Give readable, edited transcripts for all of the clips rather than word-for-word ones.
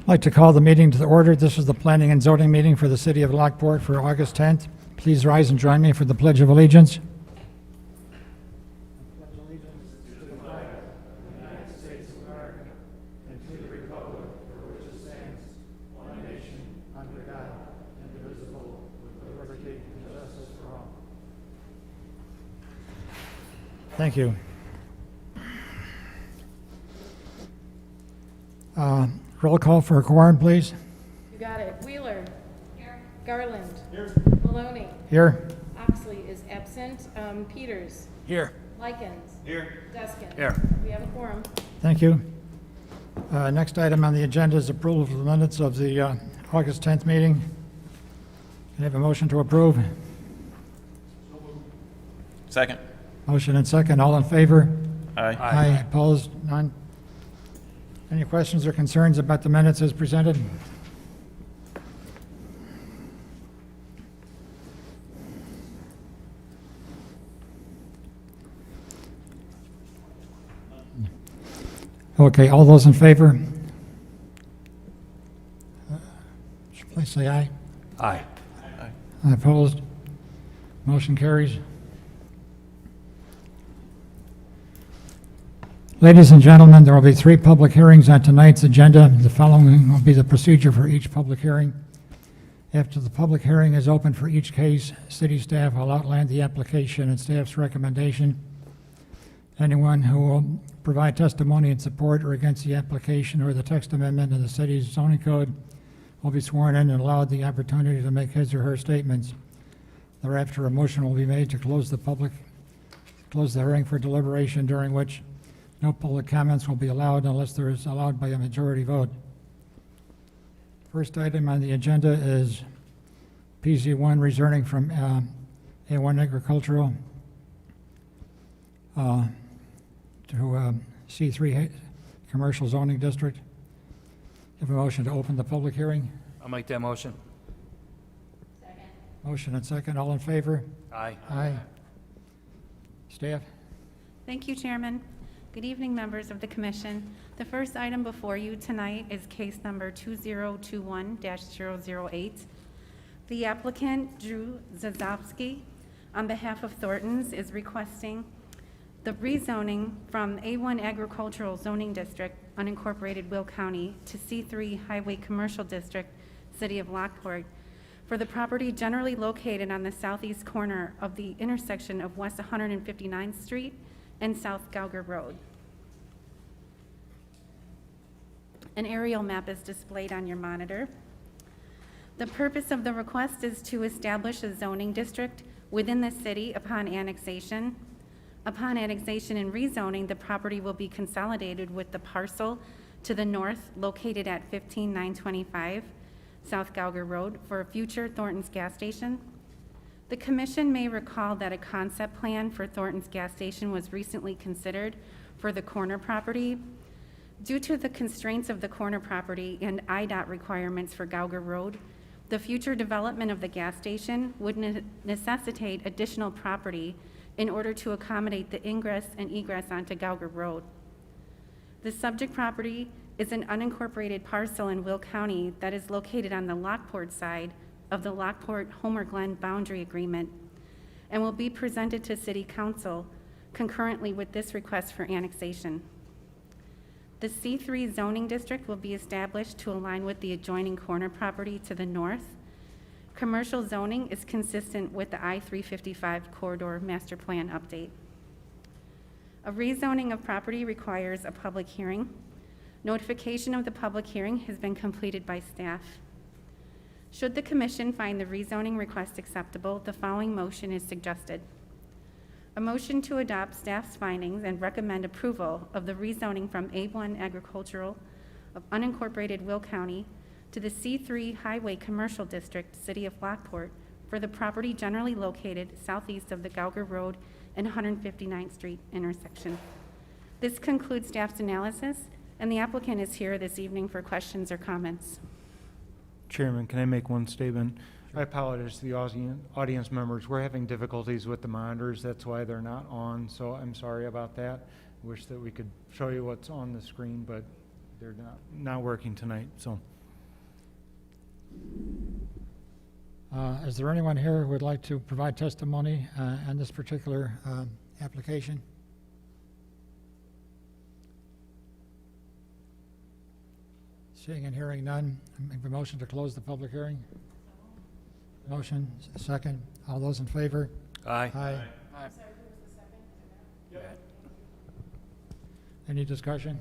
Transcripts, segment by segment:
I'd like to call the meeting to the order. This is the Planning and Zoning meeting for the City of Lockport for August 10th. Please rise and join me for the Pledge of Allegiance. Thank you. Roll call for a quorum, please. You got it. Wheeler. Here. Garland. Here. Maloney. Here. Oxley is absent. Peters. Here. Likens. Here. Deskin. Here. We have a quorum. Thank you. Next item on the agenda is approval of the minutes of the August 10th meeting. Can I have a motion to approve? Second. Motion and second. All in favor? Aye. Aye. Opposed? None. Any questions or concerns about the minutes as presented? Okay, all those in favor? Please say aye. Aye. Opposed? Motion carries. Ladies and gentlemen, there will be 3 public hearings on tonight's agenda. The following will be the procedure for each public hearing. After the public hearing is open for each case, city staff will outline the application and staff's recommendation. Anyone who will provide testimony in support or against the application or the text amendment in the city's zoning code will be sworn in and allowed the opportunity to make his or her statements. Thereafter, a motion will be made to close the hearing for deliberation, during which no public comments will be allowed unless there is allowed by a majority vote. First item on the agenda is PZ1 rezoning from A1 agricultural to C3 commercial zoning district. Have a motion to open the public hearing. I'll make that motion. Second. Motion and second. All in favor? Aye. Aye. Staff? Thank you, Chairman. Good evening, members of the Commission. The first item before you tonight is case number 2021-008. The applicant, Drew Zazowski, on behalf of Thornton's, is requesting the rezoning from A1 Agricultural Zoning District, unincorporated Will County, to C3 Highway Commercial District, City of Lockport, for the property generally located on the southeast corner of the intersection of West 159th Street and South Gauger Road. An aerial map is displayed on your monitor. The purpose of the request is to establish a zoning district within the city upon annexation. Upon annexation and rezoning, the property will be consolidated with the parcel to the north located at 15925 South Gauger Road for a future Thornton's gas station. The Commission may recall that a concept plan for Thornton's gas station was recently considered for the corner property. Due to the constraints of the corner property and IDOT requirements for Gauger Road, the future development of the gas station would necessitate additional property in order to accommodate the ingress and egress onto Gauger Road. The subject property is an unincorporated parcel in Will County that is located on the Lockport side of the Lockport-Homer Glen boundary agreement and will be presented to City Council concurrently with this request for annexation. The C3 zoning district will be established to align with the adjoining corner property to the north. Commercial zoning is consistent with the I-355 corridor master plan update. A rezoning of property requires a public hearing. Notification of the public hearing has been completed by staff. Should the Commission find the rezoning request acceptable, the following motion is suggested. A motion to adopt staff's findings and recommend approval of the rezoning from A1 Agricultural of unincorporated Will County to the C3 Highway Commercial District, City of Lockport, for the property generally located southeast of the Gauger Road and 159th Street intersection. This concludes staff's analysis, and the applicant is here this evening for questions or comments. Chairman, can I make one statement? I apologize to the audience members. We're having difficulties with the monitors. That's why they're not on, so I'm sorry about that. Wish that we could show you what's on the screen, but they're not working tonight, so Is there anyone here who would like to provide testimony on this particular application? Seeing and hearing none, I make a motion to close the public hearing. Motion, second. All those in favor? Aye. Aye. Any discussion?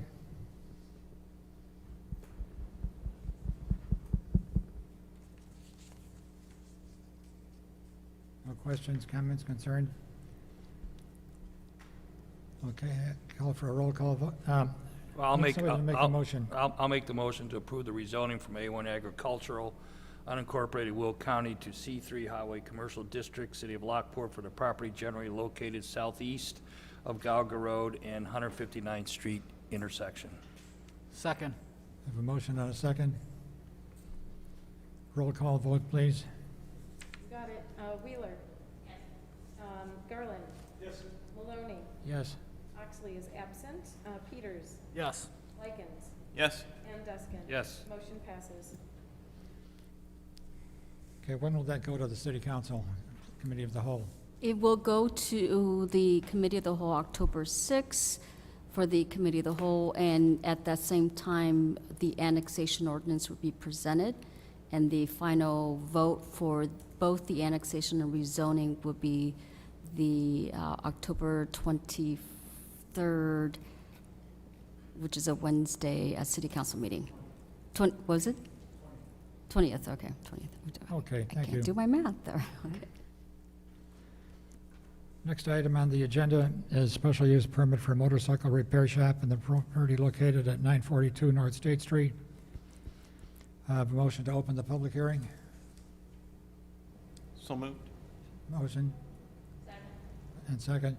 No questions, comments, concerns? Okay, call for a roll call vote. Well, I'll make, Somebody make a motion. I'll make the motion to approve the rezoning from A1 agricultural unincorporated Will County to C3 Highway Commercial District, City of Lockport, for the property generally located southeast of Gauga Road and 159th Street intersection. Second. Have a motion and a second. Roll call vote, please. Got it. Wheeler. Yes. Garland. Yes. Maloney. Yes. Oxley is absent. Peters. Yes. Likens. Yes. And Duskin. Yes. Motion passes. Okay, when will that go to the City Council, Committee of the Whole? It will go to the Committee of the Whole October 6th for the Committee of the Whole, and at that same time, the annexation ordinance would be presented, and the final vote for both the annexation and rezoning would be the October 23rd, which is a Wednesday City Council meeting. Was it? 20th, okay, 20th. Okay, I thank you. can't do my math there. Okay. Next item on the agenda is special use permit for a motorcycle repair shop in the property located at 942 North State Street. I have a motion to open the public hearing. So moved. Motion. And second.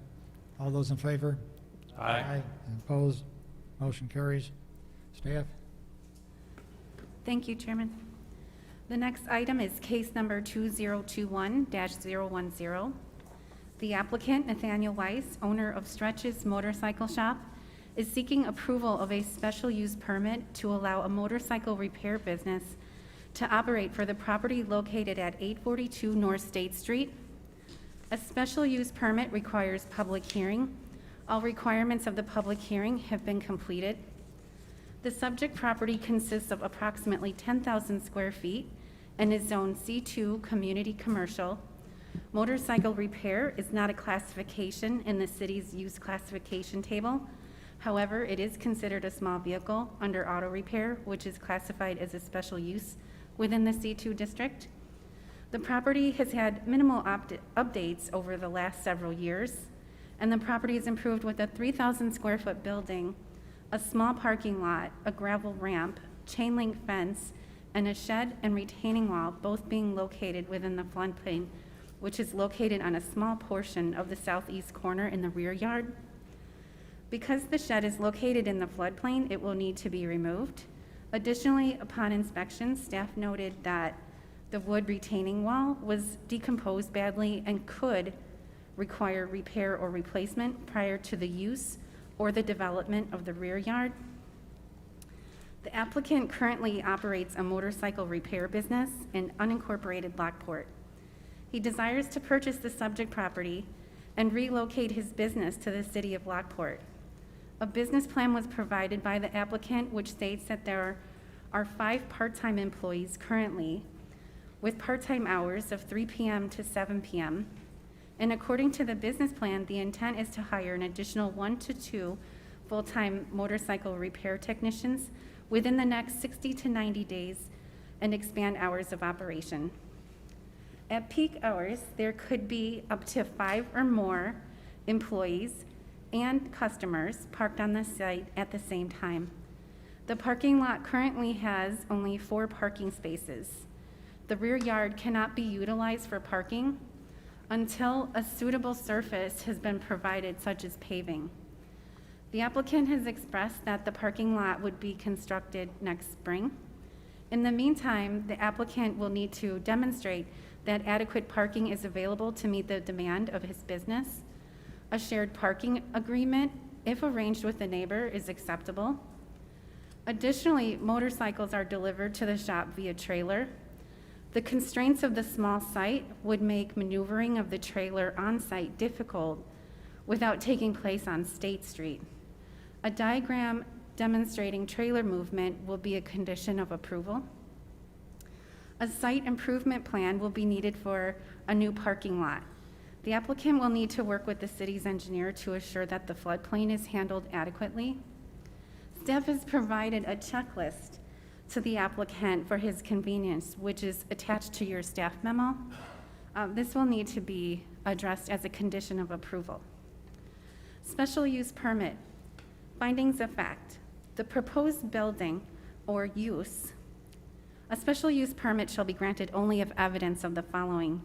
All those in favor? Aye. And opposed? Motion carries. Staff? Thank you, Chairman. The next item is case number 2021-010. The applicant, Nathaniel Weiss, owner of Stretch's Motorcycle Shop, is seeking approval of a special use permit to allow a motorcycle repair business to operate for the property located at 842 North State Street. A special use permit requires public hearing. All requirements of the public hearing have been completed. The subject property consists of approximately 10,000 square feet and is zoned C2 Community Commercial. Motorcycle repair is not a classification in the city's use classification table. However, it is considered a small vehicle under auto repair, which is classified as a special use within the C2 district. The property has had minimal updates over the last several years, and the property is improved with a 3,000 square foot building, a small parking lot, a gravel ramp, chain link fence, and a shed and retaining wall, both being located within the floodplain, which is located on a small portion of the southeast corner in the rear yard. Because the shed is located in the floodplain, it will need to be removed. Additionally, upon inspection, staff noted that the wood retaining wall was decomposed badly and could require repair or replacement prior to the use or the development of the rear yard. The applicant currently operates a motorcycle repair business in unincorporated Lockport. He desires to purchase the subject property and relocate his business to the city of Lockport. A business plan was provided by the applicant, which states that there are 5 part-time employees currently with part-time hours of 3 p.m. to 7 p.m. And according to the business plan, the intent is to hire an additional 1 to 2 full-time motorcycle repair technicians within the next 60 to 90 days and expand hours of operation. At peak hours, there could be up to 5 or more employees and customers parked on the site at the same time. The parking lot currently has only 4 parking spaces. The rear yard cannot be utilized for parking until a suitable surface has been provided, such as paving. The applicant has expressed that the parking lot would be constructed next spring. In the meantime, the applicant will need to demonstrate that adequate parking is available to meet the demand of his business. A shared parking agreement, if arranged with a neighbor, is acceptable. Additionally, motorcycles are delivered to the shop via trailer. The constraints of the small site would make maneuvering of the trailer on-site difficult without taking place on State Street. A diagram demonstrating trailer movement will be a condition of approval. A site improvement plan will be needed for a new parking lot. The applicant will need to work with the city's engineer to assure that the floodplain is handled adequately. Staff has provided a checklist to the applicant for his convenience, which is attached to your staff memo. This will need to be addressed as a condition of approval. Special use permit. Findings of fact. The proposed building or use. A special use permit shall be granted only if evidence of the following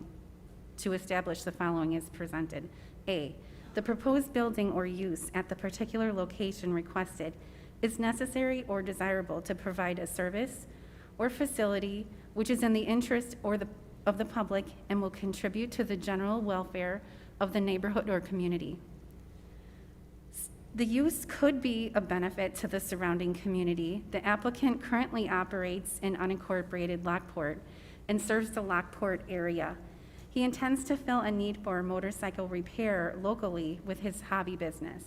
to establish the following is presented. A, the proposed building or use at the particular location requested is necessary or desirable to provide a service or facility which is in the interest of the public and will contribute to the general welfare of the neighborhood or community. The use could be a benefit to the surrounding community. The applicant currently operates in unincorporated Lockport and serves the Lockport area. He intends to fill a need for motorcycle repair locally with his hobby business.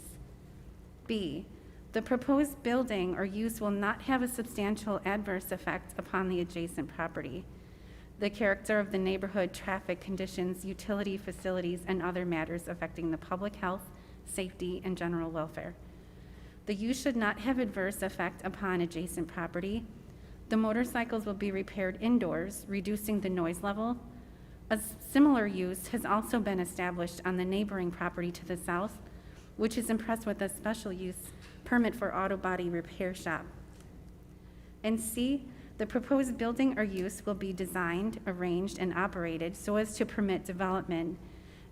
B, the proposed building or use will not have a substantial adverse effect upon the adjacent property, the character of the neighborhood, traffic conditions, utility facilities, and other matters affecting the public health, safety, and general welfare. The use should not have adverse effect upon adjacent property. The motorcycles will be repaired indoors, reducing the noise level. A similar use has also been established on the neighboring property to the south, which is impressed with a special use permit for auto body repair shop. And C, the proposed building or use will be designed, arranged, and operated so as to permit development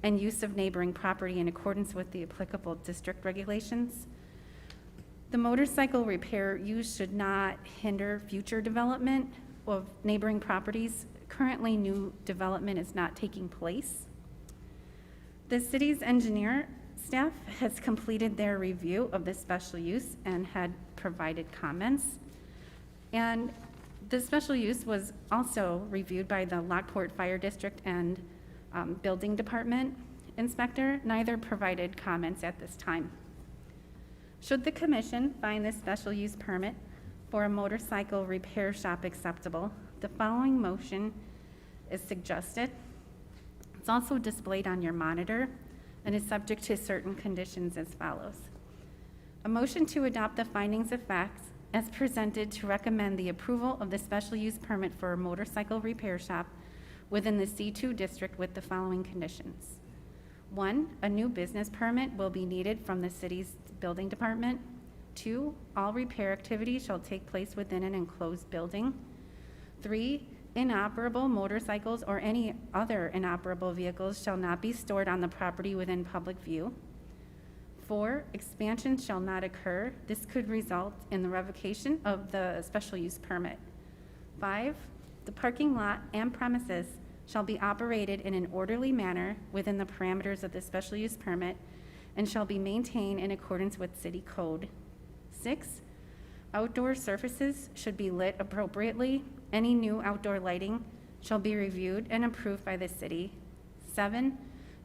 and use of neighboring property in accordance with the applicable district regulations. The motorcycle repair use should not hinder future development of neighboring properties. Currently, new development is not taking place. The city's engineer staff has completed their review of the special use and had provided comments. And the special use was also reviewed by the Lockport Fire District and Building Department inspector. Neither provided comments at this time. Should the commission find this special use permit for a motorcycle repair shop acceptable, the following motion is suggested. It's also displayed on your monitor and is subject to certain conditions as follows. A motion to adopt the findings of facts as presented to recommend the approval of the special use permit for a motorcycle repair shop within the C2 district with the following conditions. 1, a new business permit will be needed from the city's building department. 2, all repair activities shall take place within an enclosed building. 3, inoperable motorcycles or any other inoperable vehicles shall not be stored on the property within public view. 4, expansion shall not occur. This could result in the revocation of the special use permit. 5, the parking lot and premises shall be operated in an orderly manner within the parameters of the special use permit and shall be maintained in accordance with city code. 6, outdoor surfaces should be lit appropriately. Any new outdoor lighting shall be reviewed and approved by the city. 7,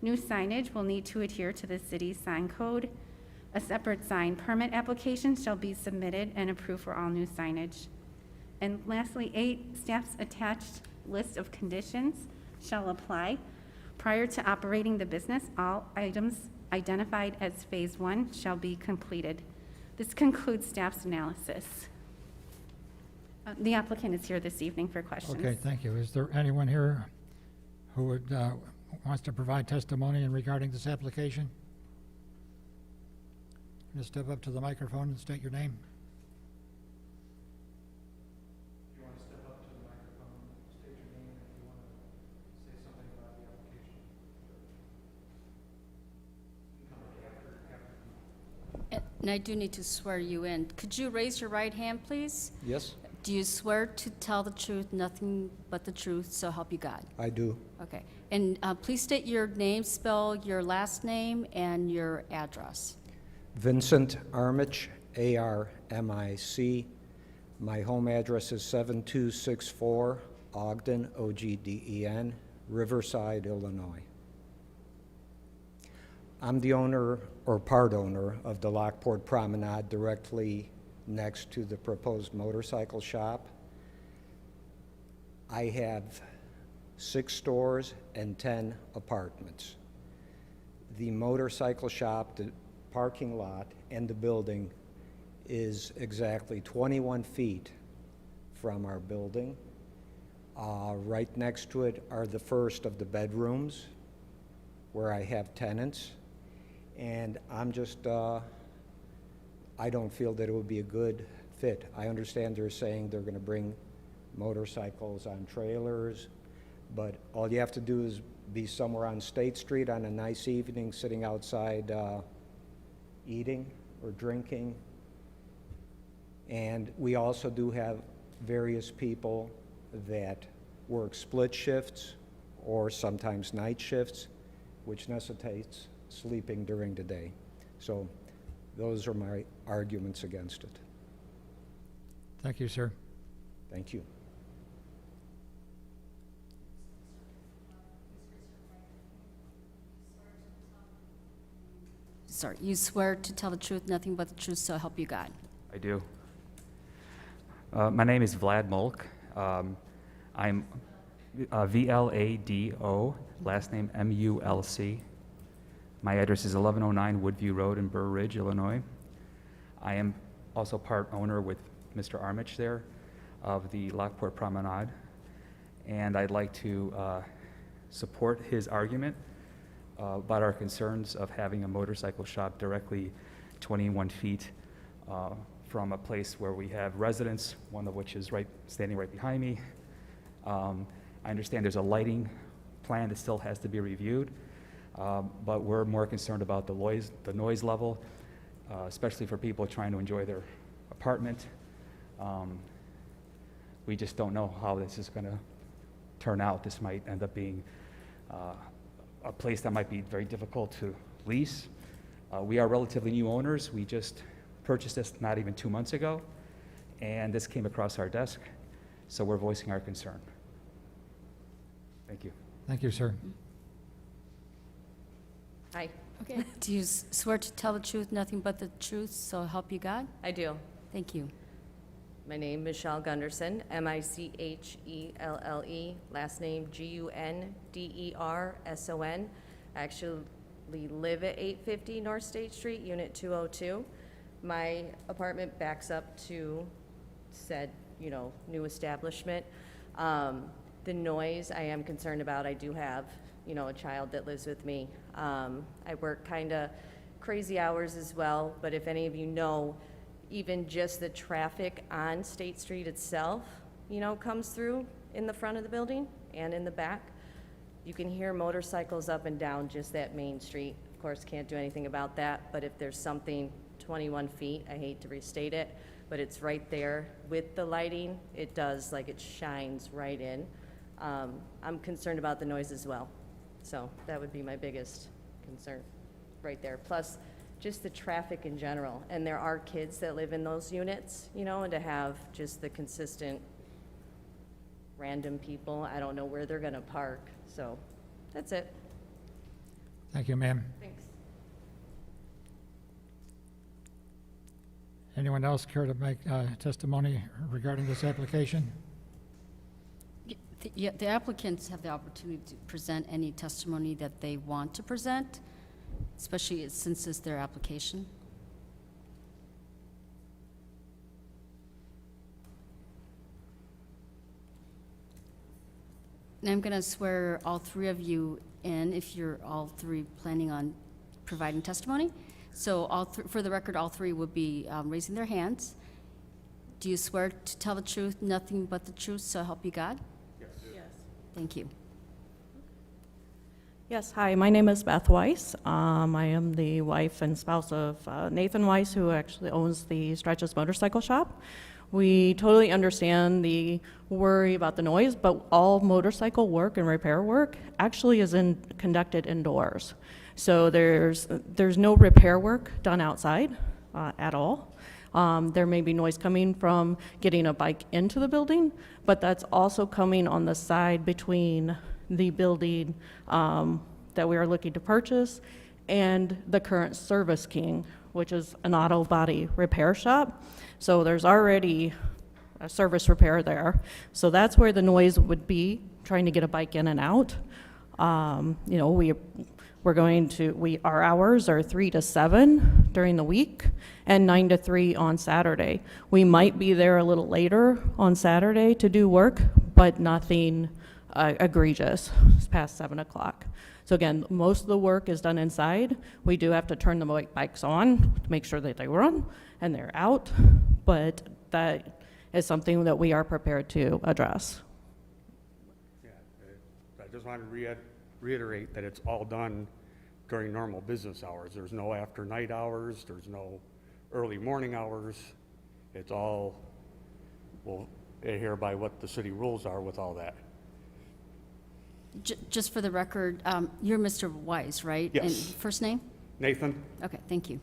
new signage will need to adhere to the city's sign code. A separate sign permit application shall be submitted and approved for all new signage. And lastly, 8, staff's attached list of conditions shall apply. Prior to operating the business, all items identified as phase 1 shall be completed. This concludes staff's analysis. The applicant is here this evening for questions. Okay, thank you. Is there anyone here who would, wants to provide testimony in regarding this application? Just step up to the microphone and state your name. If you want to step up to the microphone, state your name, if you want to say something about the application. You can come up after. And I do need to swear you in. Could you raise your right hand, please? Yes, Do you swear to tell the truth, nothing but the truth, so help you God? I do. Okay. And please state your name, spell your last name, and your address. Vincent Armic, A-R-M-I-C. My home address is 7264 Ogden, Ogden, Riverside, Illinois. I'm the owner, or part owner, of the Lockport Promenade directly next to the proposed motorcycle shop. I have 6 stores and 10 apartments. The motorcycle shop, the parking lot, and the building is exactly 21 feet from our building. Right next to it are the first of the bedrooms where I have tenants. And I'm just, I don't feel that it would be a good fit. I understand they're saying they're gonna bring motorcycles on trailers, but all you have to do is be somewhere on State Street on a nice evening, sitting outside eating or drinking. And we also do have various people that work split shifts or sometimes night shifts, which necessitates sleeping during the day. So those are my arguments against it. Thank you, sir. Thank you. Sorry, you swear to tell the truth, nothing but the truth, so help you God. I do. My name is Vlad Mulk. I'm Vlado, last name Mulc. My address is 1109 Woodview Road in Burr Ridge, Illinois. I am also part owner with Mr. Armich there of the Lockport Promenade, and I'd like to support his argument about our concerns of having a motorcycle shop directly 21 feet from a place where we have residents, one of which is standing right behind me. I understand there's a lighting plan that still has to be reviewed, but we're more concerned about the noise level, especially for people trying to enjoy their apartment. We just don't know how this is going to turn out. This might end up being a place that might be very difficult to lease. We are relatively new owners. We just purchased this not even 2 months ago, and this came across our desk, so we're voicing our concern. Thank you. Thank you, sir. Hi, Okay. Do you swear to tell the truth, nothing but the truth, so help you God? I do. Thank you. My name, Michelle Gunderson, Michelle, last name Gunderson. I actually live at 850 North State Street, Unit 202. My apartment backs up to said, new establishment. The noise I am concerned about. I do have, a child that lives with me. I work kind of crazy hours as well, but if any of you know, even just the traffic on State Street itself, comes through in the front of the building and in the back. You can hear motorcycles up and down just that main street. Of course, can't do anything about that, but if there's something 21 feet, I hate to restate it, but it's right there with the lighting. It does, it shines right in. I'm concerned about the noise as well. So that would be my biggest concern right there. Plus, just the traffic in general. And there are kids that live in those units, and to have just the consistent random people, I don't know where they're gonna park. So that's it. Thank you, ma'am. Thanks. Anyone else care to make testimony regarding this application? The applicants have the opportunity to present any testimony that they want to present, especially since it's their application. And I'm going to swear all three of you in, if you're all three planning on providing testimony. So for the record, all three would be raising their hands. Do you swear to tell the truth, nothing but the truth, so help you God? Yes. Thank you. Yes, hi, my name is Beth Weiss. I am the wife and spouse of Nathan Weiss, who actually owns the Stretches Motorcycle Shop. We totally understand the worry about the noise, but all motorcycle work and repair work actually is conducted indoors. So there's no repair work done outside at all. There may be noise coming from getting a bike into the building, but that's also coming on the side between the building that we are looking to purchase and the current Service King, which is an auto body repair shop. So there's already a service repair there. So that's where the noise would be, trying to get a bike in and out. You know, our hours are 3 to 7 during the week and 9 to 3 on Saturday. We might be there a little later on Saturday to do work, but nothing egregious. It's past 7 o'clock. So again, most of the work is done inside. We do have to turn the bikes on to make sure that they run and they're out, but that is something that we are prepared to address. Yeah, I just want to reiterate that it's all done during normal business hours. There's no after night hours, there's no early morning hours. It's all, we'll adhere by what the city rules are with all that. Just for the record, you're Mr. Weiss, right? Yes. And first name? Nathan? Okay, thank you.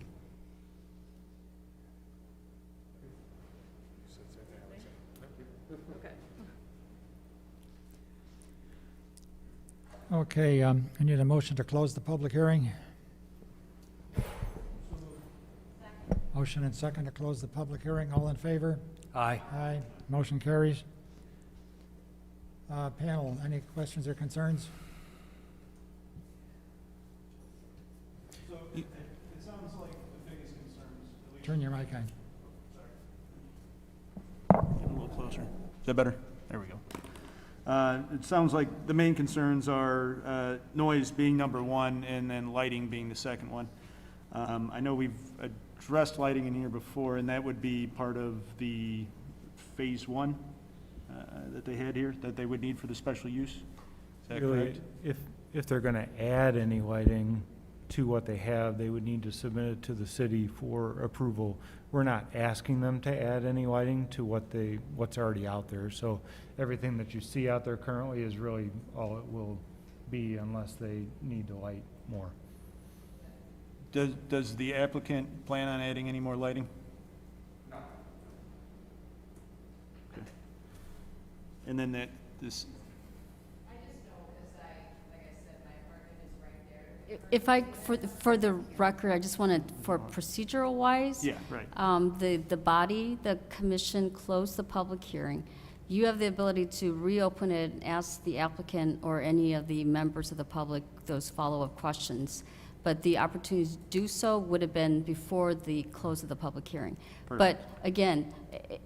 Okay, I need a motion to close the public hearing. Motion and second to close the public hearing. All in favor? Aye. Aye. Motion carries. Panel, any questions or concerns? So it sounds like the biggest concerns, at least Turn your mic on. a little closer. Is that better? There we go. It sounds like the main concerns are noise being number one and then lighting being the second one. I know we've addressed lighting in here before, and that would be part of the phase one that they had here, that they would need for the special use. Is that Really, correct? if they're going to add any lighting to what they have, they would need to submit it to the city for approval. We're not asking them to add any lighting to what's already out there. So everything that you see out there currently is really all it will be unless they need to light more. Does the applicant plan on adding any more lighting? No. Okay. And then this, If I, for the record, I just wanted, for procedural wise. yeah, right. The body, the commission closed the public hearing. You have the ability to reopen it and ask the applicant or any of the members of the public those follow-up questions. But the opportunity to do so would have been before the close of the public hearing. But again,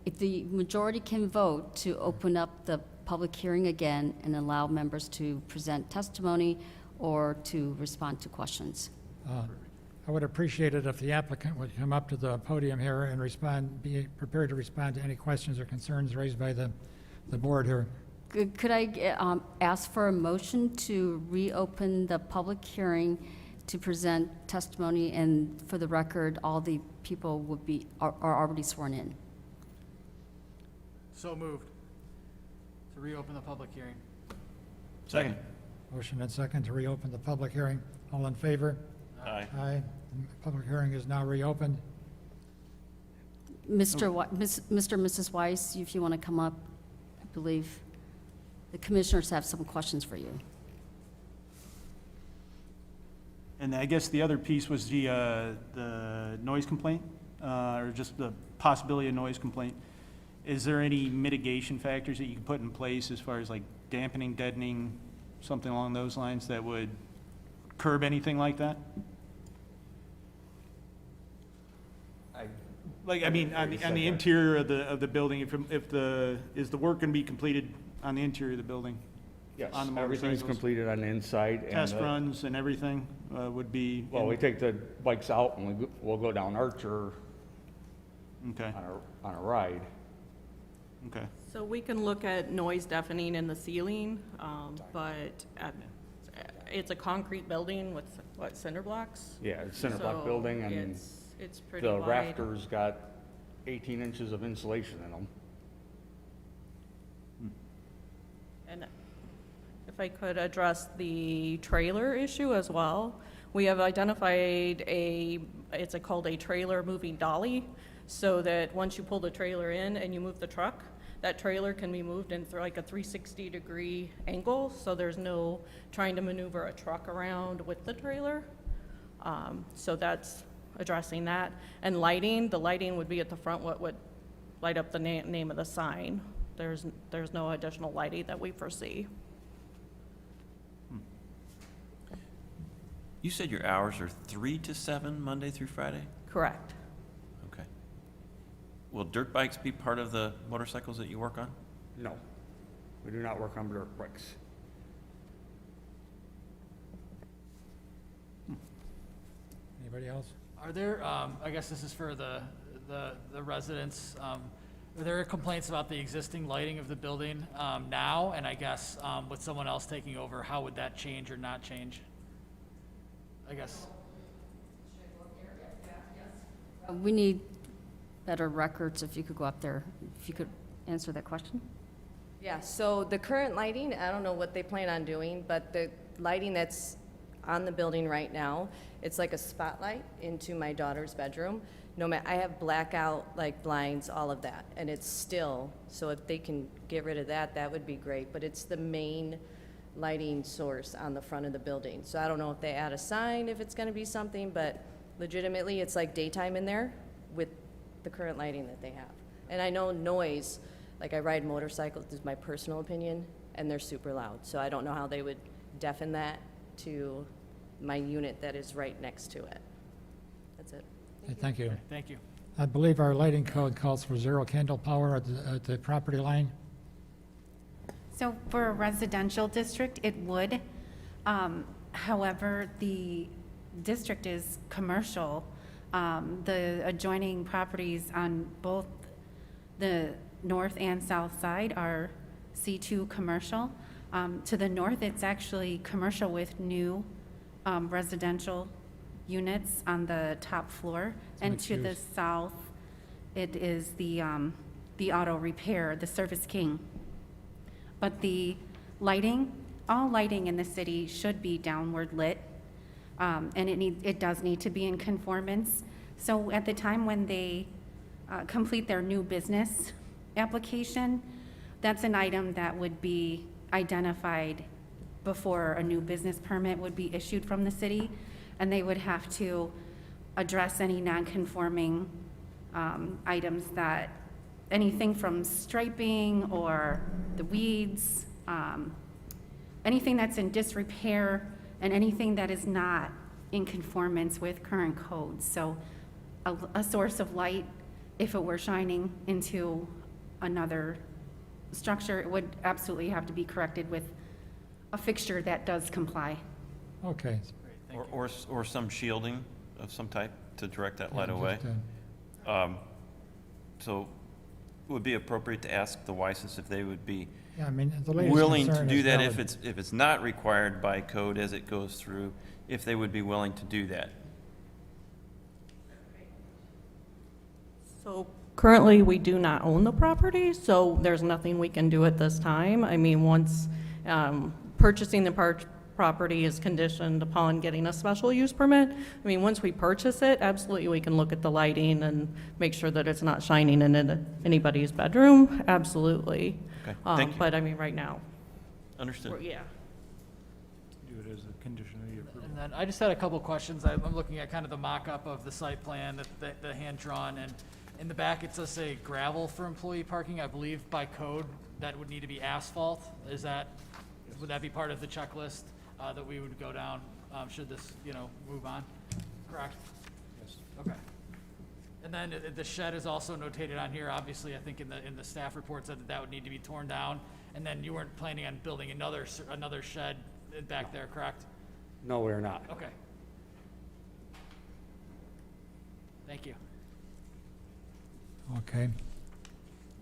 if the majority can vote to open up the public hearing again and allow members to present testimony or to respond to questions. I would appreciate it if the applicant would come up to the podium here and be prepared to respond to any questions or concerns raised by the board here. Could I ask for a motion to reopen the public hearing to present testimony, and for the record, all the people are already sworn in? So moved. To reopen the public hearing. Second. Motion and second to reopen the public hearing. All in favor? Aye. Aye. The public hearing is now reopened. Mr. and Mrs. Weiss, if you want to come up, I believe the commissioners have some questions for you. And I guess the other piece was the noise complaint, or just the possibility of noise complaint. Is there any mitigation factors that you can put in place as far as like dampening, deadening, something along those lines that would curb anything like that? Like, I mean, on the interior of the building, is the work going to be completed on the interior of the building? Yes, On the everything's motorcycles? completed on the inside. and Test the- runs and everything would be? Well, we take the bikes out and we'll go down Archer Okay, on a ride. okay. So we can look at noise deafening in the ceiling, but it's a concrete building with, what, cinder blocks? Yeah, it's cinder block So building, and it's pretty the wide. rafters got 18 inches of insulation in them. And if I could address the trailer issue as well, we have identified it's called a trailer moving dolly. so that once you pull the trailer in and you move the truck, that trailer can be moved in like a 360-degree angle, so there's no trying to maneuver a truck around with the trailer. So that's addressing that. And lighting, the lighting would be at the front, what would light up the name of the sign. There's no additional lighting that we foresee. You said your hours are 3 to 7, Monday through Friday? Correct. Okay. Will dirt bikes be part of the motorcycles that you work on? No, we do not work on dirt bikes. Anybody else? Are there, I guess this is for the residents, are there complaints about the existing lighting of the building now? And I guess with someone else taking over, how would that change or not change? I guess. We need better records. If you could go up there, if you could answer that question. Yeah, so the current lighting, I don't know what they plan on doing, but the lighting that's on the building right now, it's like a spotlight into my daughter's bedroom. I have blackout, like blinds, all of that, and it's still, so if they can get rid of that, that would be great, but it's the main lighting source on the front of the building. So I don't know if they add a sign, if it's gonna be something, but legitimately, it's like daytime in there with the current lighting that they have. And I know noise, like I ride motorcycles, this is my personal opinion, and they're super loud. So I don't know how they would deafen that to my unit that is right next to it. That's it. Okay, thank you. Thank you. I believe our lighting code calls for 0 candle power at the property line. So for a residential district, it would. However, the district is commercial. The adjoining properties on both the north and south side are C2 commercial. To the north, it's actually commercial with new residential units on the top floor. And to the south, it is the auto repair, the Service King. But the lighting, all lighting in the city should be downward lit, and it does need to be in conformance. So at the time when they complete their new business application, that's an item that would be identified before a new business permit would be issued from the city, and they would have to address any non-conforming items, that anything from striping or the weeds, anything that's in disrepair, and anything that is not in conformance with current codes. So a source of light, if it were shining into another structure, it would absolutely have to be corrected with a fixture that does comply. Okay. Or some shielding of some type to direct that light Yeah, away. just, So it would be appropriate to ask the Weisses if they would be Yeah, I mean, the latest willing to concern do is that valid. if it's not required by code as it goes through, if they would be willing to do that. So currently, we do not own the property, so there's nothing we can do at this time. I mean, once purchasing the property is conditioned upon getting a special use permit. I mean, once we purchase it, absolutely, we can look at the lighting and make sure that it's not shining in anybody's bedroom, absolutely. Okay, thank you. But I mean, right now, Understood. yeah. Do it as a condition of the approval. And then I just had a couple questions. I'm looking at kind of the mock-up of the site plan, the hand-drawn, and in the back, it says say gravel for employee parking. I believe by code, that would need to be asphalt. Would that be part of the checklist that we would go down, should this, move on? Correct? Yes. Okay. And then the shed is also notated on here. Obviously, I think in the staff report said that would need to be torn down. And then you weren't planning on building another shed back there, correct? No, we're not. Okay. Thank you. Okay.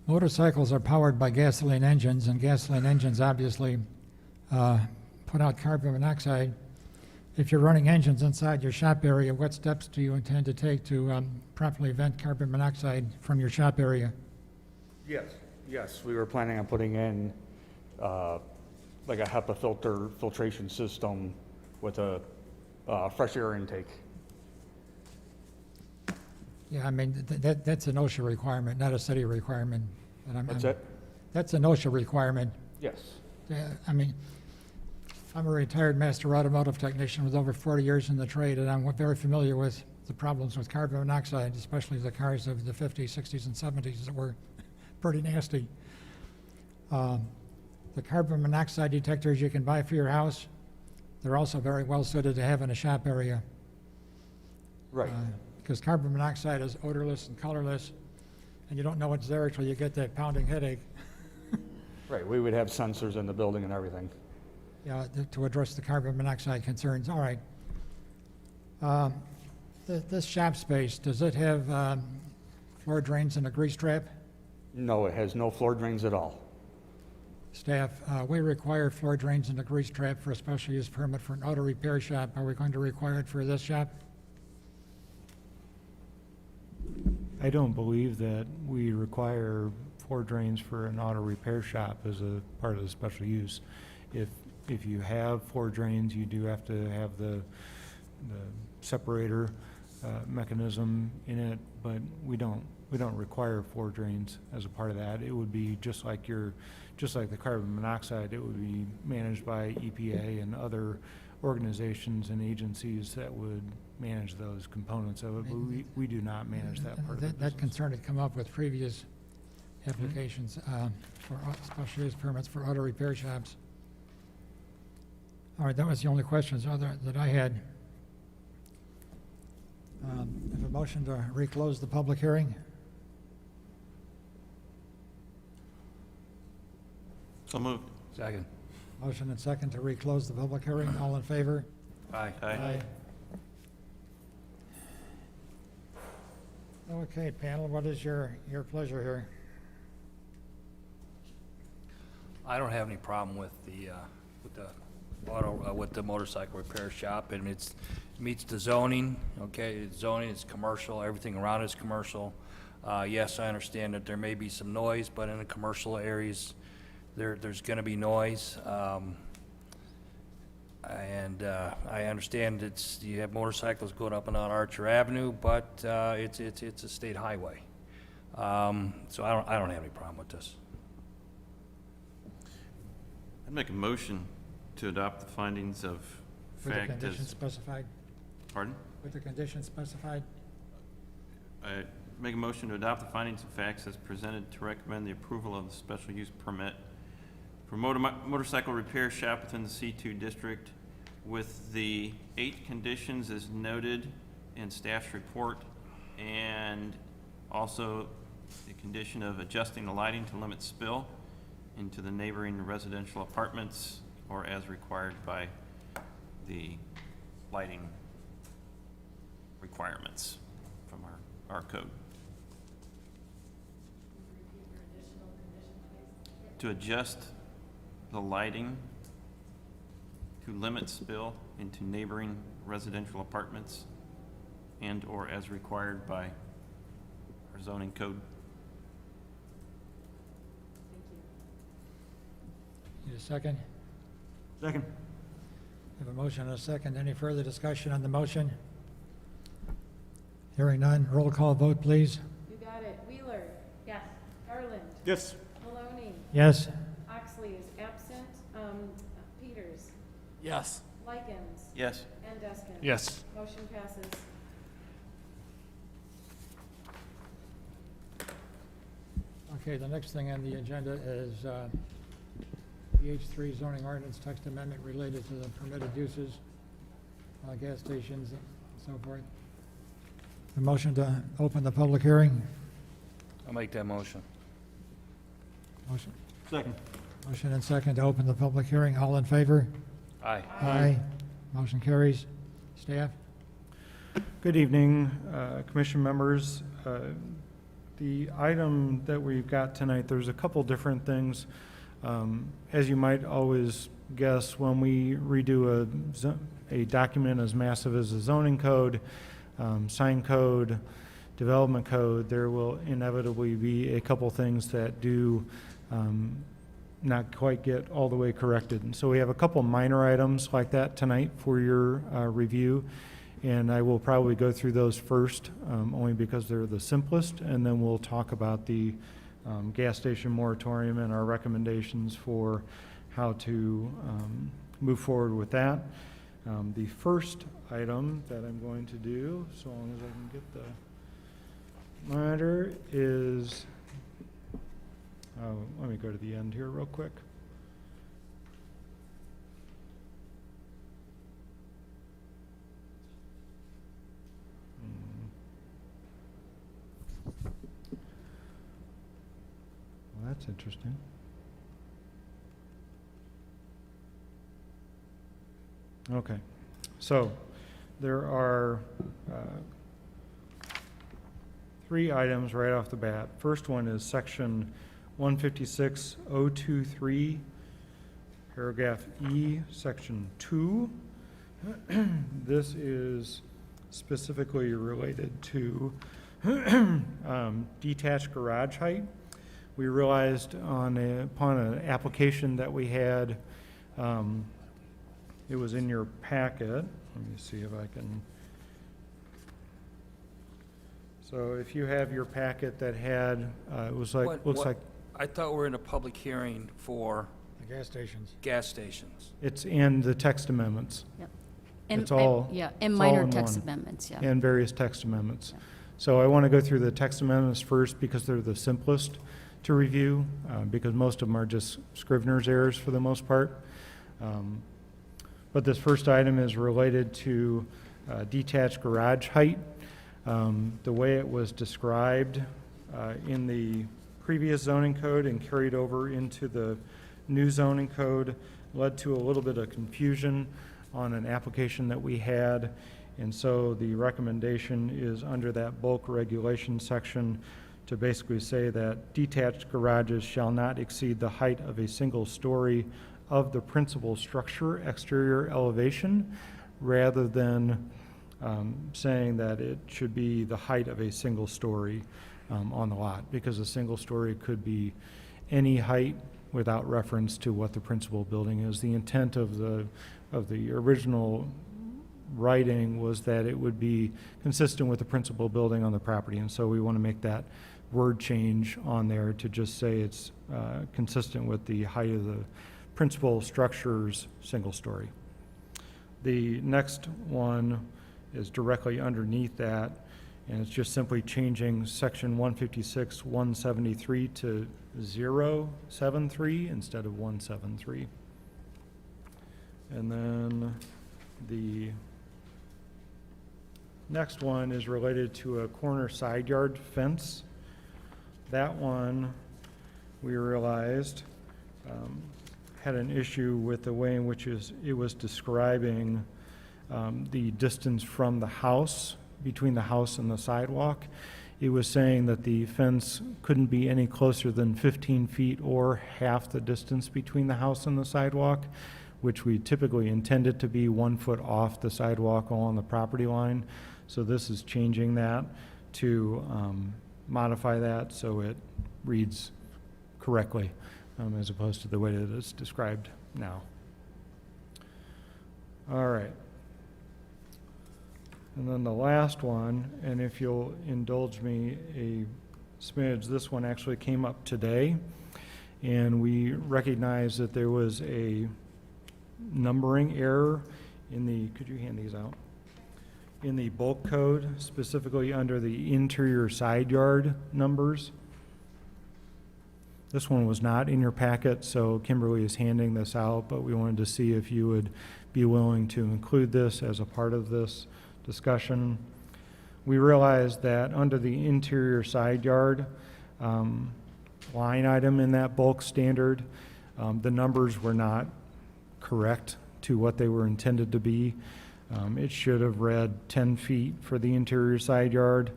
Motorcycles are powered by gasoline engines, and gasoline engines obviously put out carbon monoxide. If you're running engines inside your shop area, what steps do you intend to take to properly vent carbon monoxide from your shop area? Yes, we were planning on putting in like a HEPA filtration system with a fresh air intake. Yeah, I mean, that's an OSHA requirement, not a city requirement. And What's that? That's an OSHA requirement. Yes. Yeah, I mean, I'm a retired master automotive technician with over 40 years in the trade, and I'm very familiar with the problems with carbon monoxide, especially the cars of the 50s, 60s, and 70s that were pretty nasty. The carbon monoxide detectors you can buy for your house, they're also very well suited to have in a shop area. Right. Because carbon monoxide is odorless and colorless, and you don't know it's there until you get that pounding headache. Right, we would have sensors in the building and everything. Yeah, to address the carbon monoxide concerns. All right. This shop space, does it have floor drains and a grease trap? No, it has no floor drains at all. Staff, we require floor drains and a grease trap for a special use permit for an auto repair shop. Are we going to require it for this shop? I don't believe that we require floor drains for an auto repair shop as a part of the special use. If you have floor drains, you do have to have the separator mechanism in it, but we don't require floor drains as a part of that. It would be just like the carbon monoxide, it would be managed by EPA and other organizations and agencies that would manage those components of it, but we do not manage that part of the That business. concern had come up with previous applications for special use permits for auto repair shops. All right, that was the only questions that I had. Have a motion to reclose the public hearing? So moved. Second. Motion and second to reclose the public hearing. All in favor? Aye. Okay, panel, what is your pleasure here? I don't have any problem with the motorcycle repair shop, and it meets the zoning, okay, it's zoning, it's commercial, everything around it's commercial. Yes, I understand that there may be some noise, but in the commercial areas, there's gonna be noise. And I understand you have motorcycles going up and down Archer Avenue, but it's a state highway. So I don't have any problem with this. I'd make a motion to adopt the findings of With the fact conditions as, specified? pardon? With the conditions specified? I make a motion to adopt the findings of facts as presented to recommend the approval of the special use permit for motorcycle repair shop within the C2 district with the 8 conditions as noted in staff's report, and also the condition of adjusting the lighting to limit spill into the neighboring residential apartments or as required by the lighting requirements from our code. To adjust the lighting to limit spill into neighboring residential apartments and or as required by our zoning code. Need a second? Second. Have a motion and a second. Any further discussion on the motion? Hearing none, roll call vote, please. You got it. Wheeler. Yes. Garland. Yes. Maloney. Yes? Oxley is absent. Peters. Yes. Likens. Yes. And Deskin. Yes. Motion passes. Okay, the next thing on the agenda is PH3 zoning ordinance text amendment related to the permitted uses, gas stations and so forth. A motion to open the public hearing? I'll make that motion. Motion. Second. Motion and second to open the public hearing. All in favor? Aye. Aye. Motion carries. Staff? Good evening, commission members. The item that we've got tonight, there's a couple different things. As you might always guess, when we redo a document as massive as the zoning code, sign code, development code, there will inevitably be a couple things that do not quite get all the way corrected. And so we have a couple minor items like that tonight for your review. And I will probably go through those first, only because they're the simplest, and then we'll talk about the gas station moratorium and our recommendations for how to move forward with that. The first item that I'm going to do, so long as I can get the monitor, is, let me go to the end here real quick. Well, that's interesting. Okay, so there are three items right off the bat. First one is section 156.023, paragraph E, section 2. This is specifically related to detached garage height. We realized upon an application that we had, it was in your packet. Let me see if I can. So if you have your packet that had, it was like, looks like. I thought we were in a public hearing for The gas stations. gas stations. It's in the text amendments. Yep. It's all. Yeah, and it's all minor in text one. amendments, yeah. And various text amendments. Yeah. So I want to go through the text amendments first because they're the simplest to review, because most of them are just Scrivener's errors for the most part. But this first item is related to detached garage height. The way it was described in the previous zoning code and carried over into the new zoning code led to a little bit of confusion on an application that we had. And so the recommendation is under that bulk regulation section to basically say that detached garages shall not exceed the height of a single story of the principal structure exterior elevation, rather than saying that it should be the height of a single story on the lot, because a single story could be any height without reference to what the principal building is. The intent of the original writing was that it would be consistent with the principal building on the property, and so we want to make that word change on there to just say it's consistent with the height of the principal structure's single story. The next one is directly underneath that, and it's just simply changing section 156.173 to 073 instead of 173. And then the next one is related to a corner side yard fence. That one, we realized, had an issue with the way in which it was describing the distance from the house, between the house and the sidewalk. It was saying that the fence couldn't be any closer than 15 feet or half the distance between the house and the sidewalk, which we typically intended to be 1 foot off the sidewalk along the property line. So this is changing that to modify that so it reads correctly, as opposed to the way that it's described now. All right. And then the last one, and if you'll indulge me a smidge, this one actually came up today, and we recognize that there was a numbering error in the, could you hand these out? In the bulk code, specifically under the interior side yard numbers. This one was not in your packet, so Kimberly is handing this out, but we wanted to see if you would be willing to include this as a part of this discussion. We realized that under the interior side yard line item in that bulk standard, the numbers were not correct to what they were intended to be. It should have read 10 feet for the interior side yard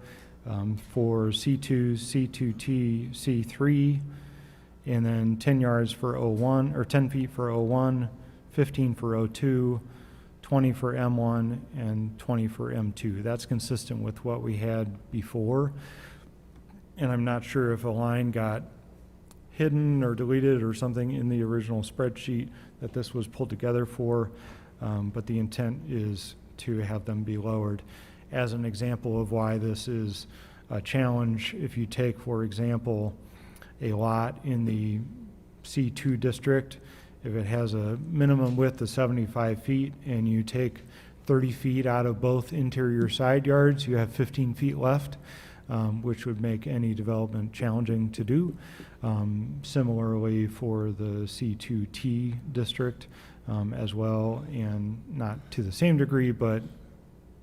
for C2, C2T, C3, and then 10 yards for O1, or 10 feet for O1, 15 for O2, 20 for M1, and 20 for M2. That's consistent with what we had before. And I'm not sure if a line got hidden or deleted or something in the original spreadsheet that this was pulled together for, but the intent is to have them be lowered. As an example of why this is a challenge, if you take, for example, a lot in the C2 district, if it has a minimum width of 75 feet and you take 30 feet out of both interior side yards, you have 15 feet left, which would make any development challenging to do. Similarly for the C2T district as well, and not to the same degree, but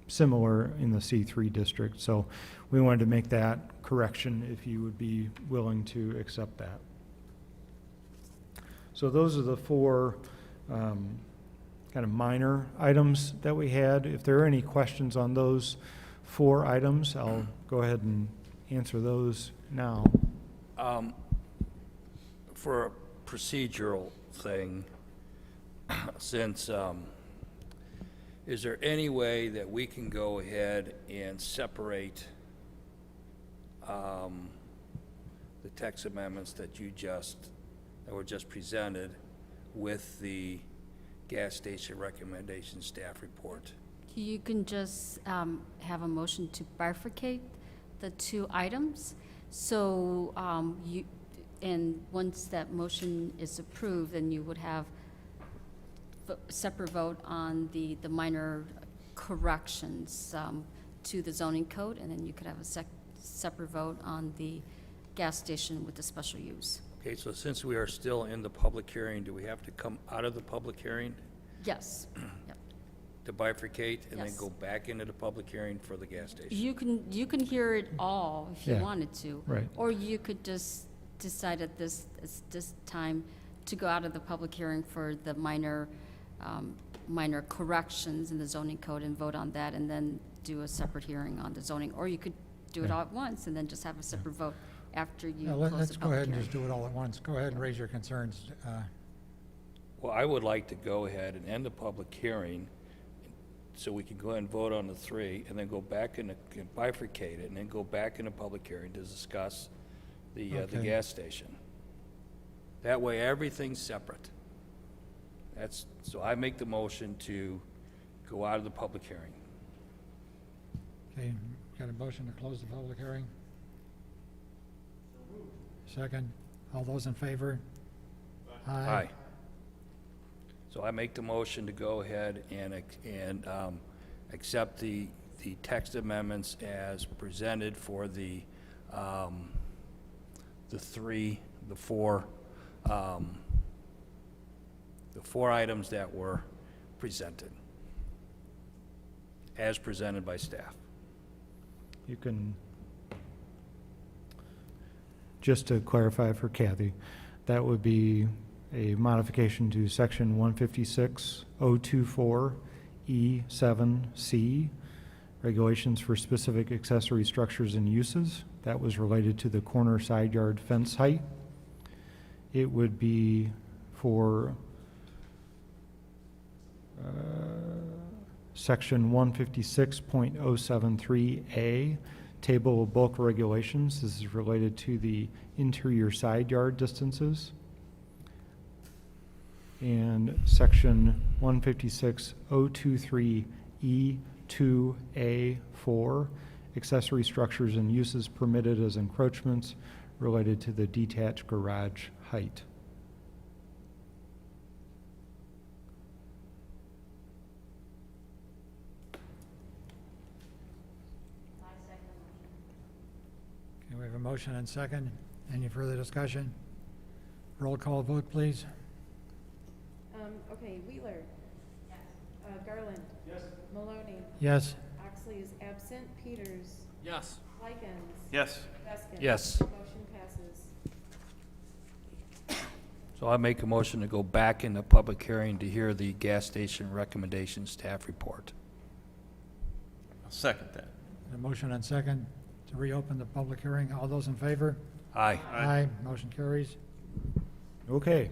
similar in the C3 district. So we wanted to make that correction if you would be willing to accept that. So those are the four kind of minor items that we had. If there are any questions on those four items, I'll go ahead and answer those now. For a procedural thing, since, is there any way that we can go ahead and separate the text amendments that were just presented with the gas station recommendation staff report? You can just have a motion to bifurcate the two items. So and once that motion is approved, then you would have separate vote on the minor corrections to the zoning code, and then you could have a separate vote on the gas station with the special use. Okay, so since we are still in the public hearing, do we have to come out of the public hearing Yes. Yep. to bifurcate and then Yes. go back into the public hearing for the gas station? You can hear it all if you Yeah. wanted to. Right. Or you could just decide at this time to go out of the public hearing for the minor corrections in the zoning code and vote on that, and then do a separate hearing on the zoning. Or you could do it all at once and then just have a separate vote after you Yeah, close let's the go ahead public and hearing. just do it all at once. Go ahead and raise your concerns. Well, I would like to go ahead and end the public hearing so we can go ahead and vote on the three, and then go back and bifurcate it, and then go back in the public hearing to discuss the Okay. gas station. That way, everything's separate. So I make the motion to go out of the public hearing. Okay, got a motion to close the public hearing? Second. All those in favor? Aye. So I make the motion to go ahead and accept the text amendments as presented for the four items that were presented, as presented by staff. You can, just to clarify for Kathy, that would be a modification to section 156.024E7C, regulations for specific accessory structures and uses. That was related to the corner side yard fence height. It would be for section 156.073A, table of bulk regulations. This is related to the interior side yard distances. And section 156.023E2A4, accessory structures and uses permitted as encroachments related to the detached garage height. Okay, we have a motion and second. Any further discussion? Roll call vote, please. Okay, Wheeler. Yes. Garland. Yes. Maloney. Yes. Oxley is absent. Peters. Yes. Likens. Yes. Baskin. Yes. Motion passes. So I make a motion to go back in the public hearing to hear the gas station recommendation staff report. I'll second that. A motion and second to reopen the public hearing. All those in favor? Aye. Aye. Motion carries. Okay,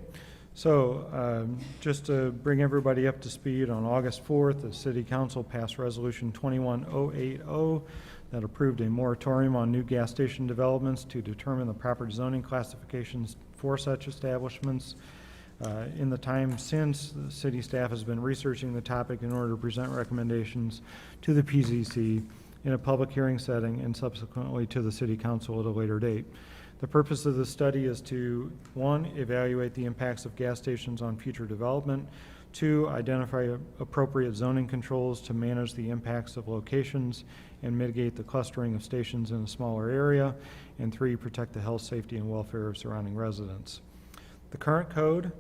so just to bring everybody up to speed, on August 4th, the City Council passed Resolution 21080 that approved a moratorium on new gas station developments to determine the proper zoning classifications for such establishments. In the time since, the city staff has been researching the topic in order to present recommendations to the PZC in a public hearing setting and subsequently to the city council at a later date. The purpose of the study is to, 1, evaluate the impacts of gas stations on future development, 2, identify appropriate zoning controls to manage the impacts of locations and mitigate the clustering of stations in a smaller area, and 3, protect the health, safety, and welfare of surrounding residents. The current code,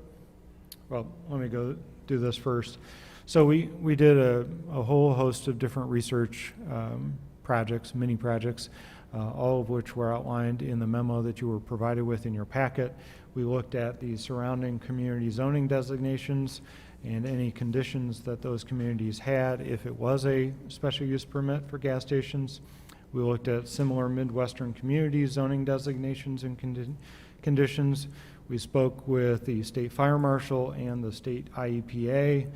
well, let me go do this first. So we did a whole host of different research projects, mini projects, all of which were outlined in the memo that you were provided with in your packet. We looked at the surrounding community zoning designations and any conditions that those communities had if it was a special use permit for gas stations. We looked at similar Midwestern community zoning designations and conditions. We spoke with the state fire marshal and the state IEPA.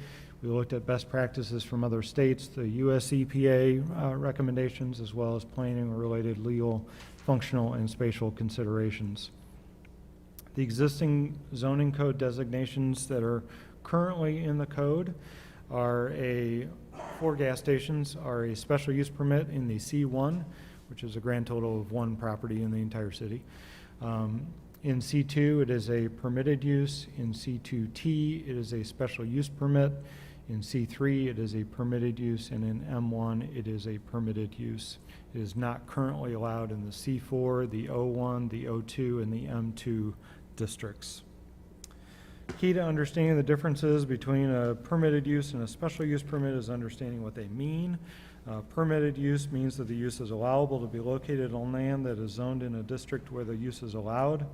We looked at best practices from other states, the US EPA recommendations, as well as planning related legal, functional, and spatial considerations. The existing zoning code designations that are currently in the code are for gas stations are a special use permit in the C1, which is a grand total of 1 property in the entire city. In C2, it is a permitted use. In C2T, it is a special use permit. In C3, it is a permitted use, and in M1, it is a permitted use. It is not currently allowed in the C4, the O1, the O2, and the M2 districts. Key to understanding the differences between a permitted use and a special use permit is understanding what they mean. Permitted use means that the use is allowable to be located on land that is zoned in a district where the use is allowed.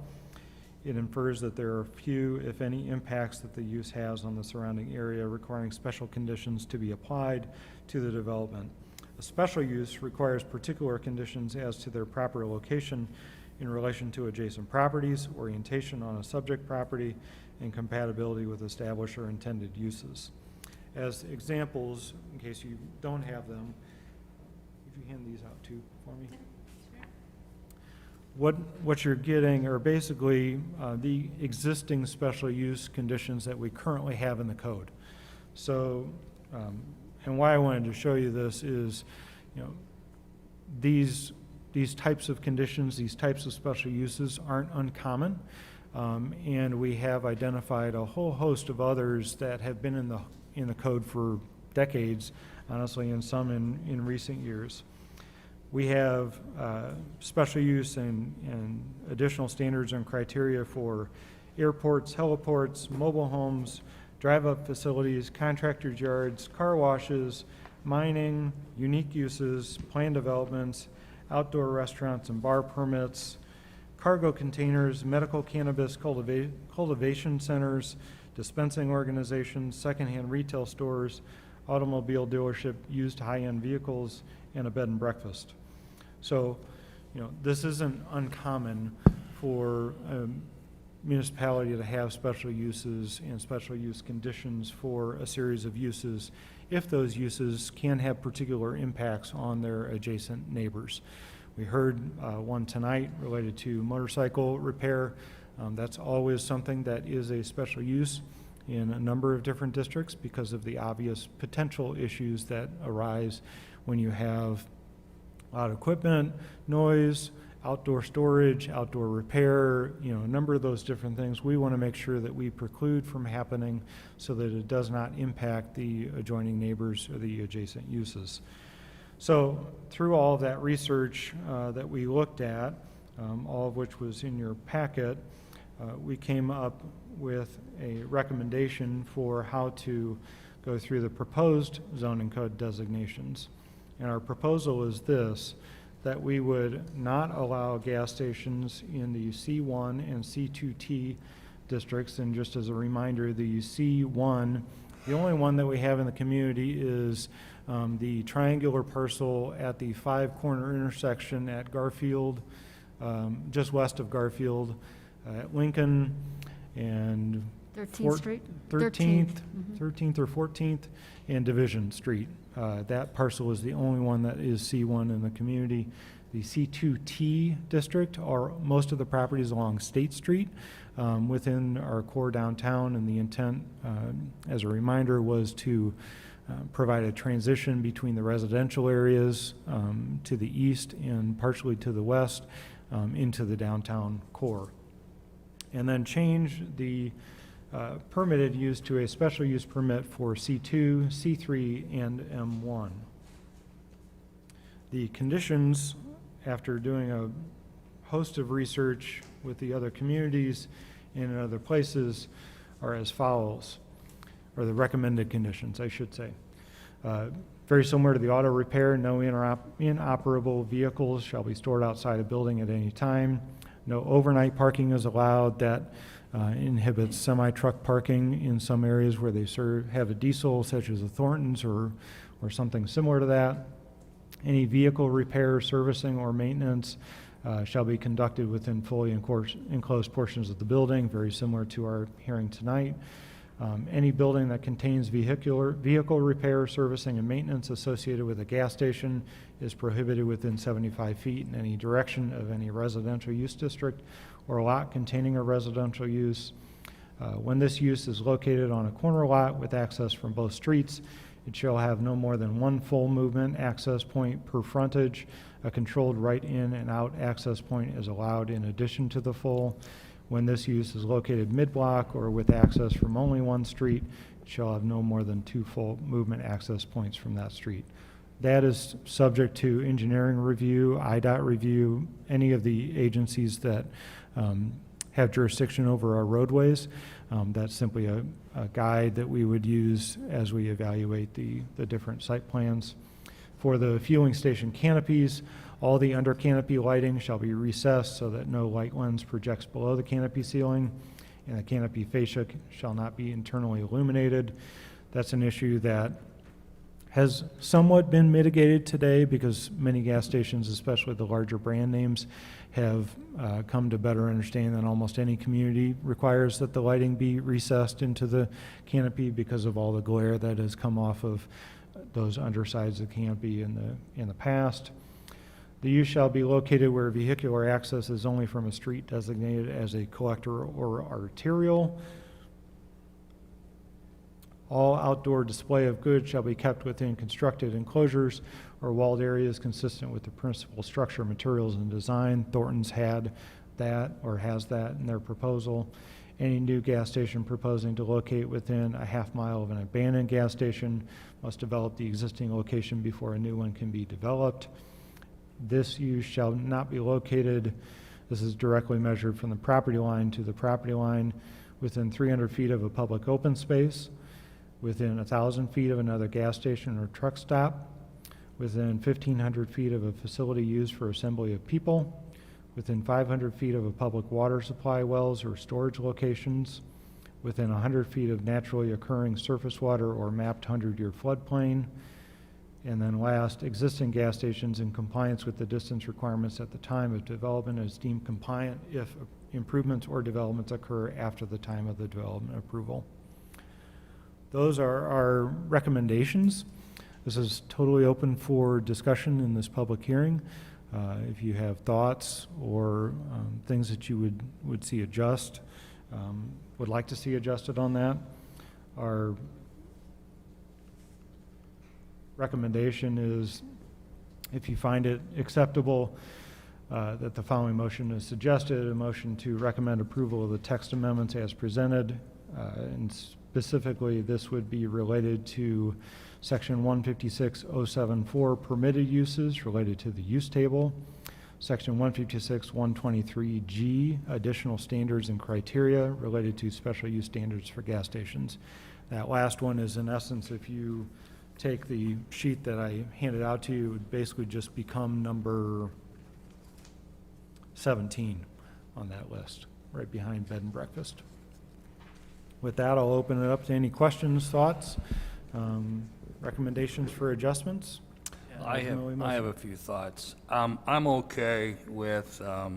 It infers that there are few, if any, impacts that the use has on the surrounding area, requiring special conditions to be applied to the development. A special use requires particular conditions as to their proper location in relation to adjacent properties, orientation on a subject property, and compatibility with established or intended uses. As examples, in case you don't have them, would you hand these out too for me? What you're getting are basically the existing special use conditions that we currently have in the code. So, and why I wanted to show you this is, these types of conditions, these types of special uses aren't uncommon, and we have identified a whole host of others that have been in the code for decades, honestly, and some in recent years. We have special use and additional standards and criteria for airports, heliports, mobile homes, drive-up facilities, contractors' yards, car washes, mining, unique uses, planned developments, outdoor restaurants and bar permits, cargo containers, medical cannabis cultivation centers, dispensing organizations, secondhand retail stores, automobile dealership, used high-end vehicles, and a bed and breakfast. So, this isn't uncommon for a municipality to have special uses and special use conditions for a series of uses if those uses can have particular impacts on their adjacent neighbors. We heard one tonight related to motorcycle repair. That's always something that is a special use in a number of different districts because of the obvious potential issues that arise when you have loud equipment, noise, outdoor storage, outdoor repair, a number of those different things. We want to make sure that we preclude from happening so that it does not impact the adjoining neighbors or the adjacent uses. So through all of that research that we looked at, all of which was in your packet, we came up with a recommendation for how to go through the proposed zoning code designations. And our proposal is this, that we would not allow gas stations in the C1 and C2T districts. And just as a reminder, the C1, the only one that we have in the community is the triangular parcel at the 5-corner intersection at Garfield, just west of Garfield, at Lincoln and 13th Street? 13th or 14th, and Division Street. That parcel is the only one that is C1 in the community. The C2T district are most of the properties along State Street within our core downtown, and the intent, as a reminder, was to provide a transition between the residential areas to the east and partially to the west into the downtown core. And then change the permitted use to a special use permit for C2, C3, and M1. The conditions, after doing a host of research with the other communities and in other places, are as follows, or the recommended conditions, I should say. Very similar to the auto repair, no inoperable vehicles shall be stored outside a building at any time. No overnight parking is allowed. That inhibits semi-truck parking in some areas where they have a diesel, such as a Thornton's or something similar to that. Any vehicle repair, servicing, or maintenance shall be conducted within fully enclosed portions of the building, very similar to our hearing tonight. Any building that contains vehicle repair, servicing, and maintenance associated with a gas station is prohibited within 75 feet in any direction of any residential use district or lot containing a residential use. When this use is located on a corner lot with access from both streets, it shall have no more than one full movement access point per frontage. A controlled right in and out access point is allowed in addition to the full. When this use is located mid-block or with access from only one street, it shall have no more than two full movement access points from that street. That is subject to engineering review, IDOT review, any of the agencies that have jurisdiction over our roadways. That's simply a guide that we would use as we evaluate the different site plans. For the fueling station canopies, all the under canopy lighting shall be recessed so that no light lens projects below the canopy ceiling, and the canopy fascia shall not be internally illuminated. That's an issue that has somewhat been mitigated today because many gas stations, especially the larger brand names, have come to better understand that almost any community requires that the lighting be recessed into the canopy because of all the glare that has come off of those undersides of the canopy in the past. The use shall be located where vehicular access is only from a street designated as a collector or arterial. All outdoor display of goods shall be kept within constructed enclosures or walled areas consistent with the principal structure, materials, and design. Thornton's had that or has that in their proposal. Any new gas station proposing to locate within a half mile of an abandoned gas station must develop the existing location before a new one can be developed. This use shall not be located, this is directly measured from the property line to the property line, within 300 feet of a public open space, within 1,000 feet of another gas station or truck stop, within 1,500 feet of a facility used for assembly of people, within 500 feet of a public water supply wells or storage locations, within 100 feet of naturally occurring surface water or mapped 100-year floodplain, and then last, existing gas stations in compliance with the distance requirements at the time of development is deemed compliant if improvements or developments occur after the time of the development approval. Those are our recommendations. This is totally open for discussion in this public hearing. If you have thoughts or things that you would see would like to see adjusted on that, our recommendation is, if you find it acceptable, that the following motion is suggested: a motion to recommend approval of the text amendments as presented, and specifically this would be related to section 156.074 permitted uses related to the use table, section 156.123G additional standards and criteria related to special use standards for gas stations. That last one is, in essence, if you take the sheet that I handed out to you, it would basically just become number 17 on that list, right behind bed and breakfast. With that, I'll open it up to any questions, thoughts, recommendations for adjustments. I have a few thoughts. I'm okay with the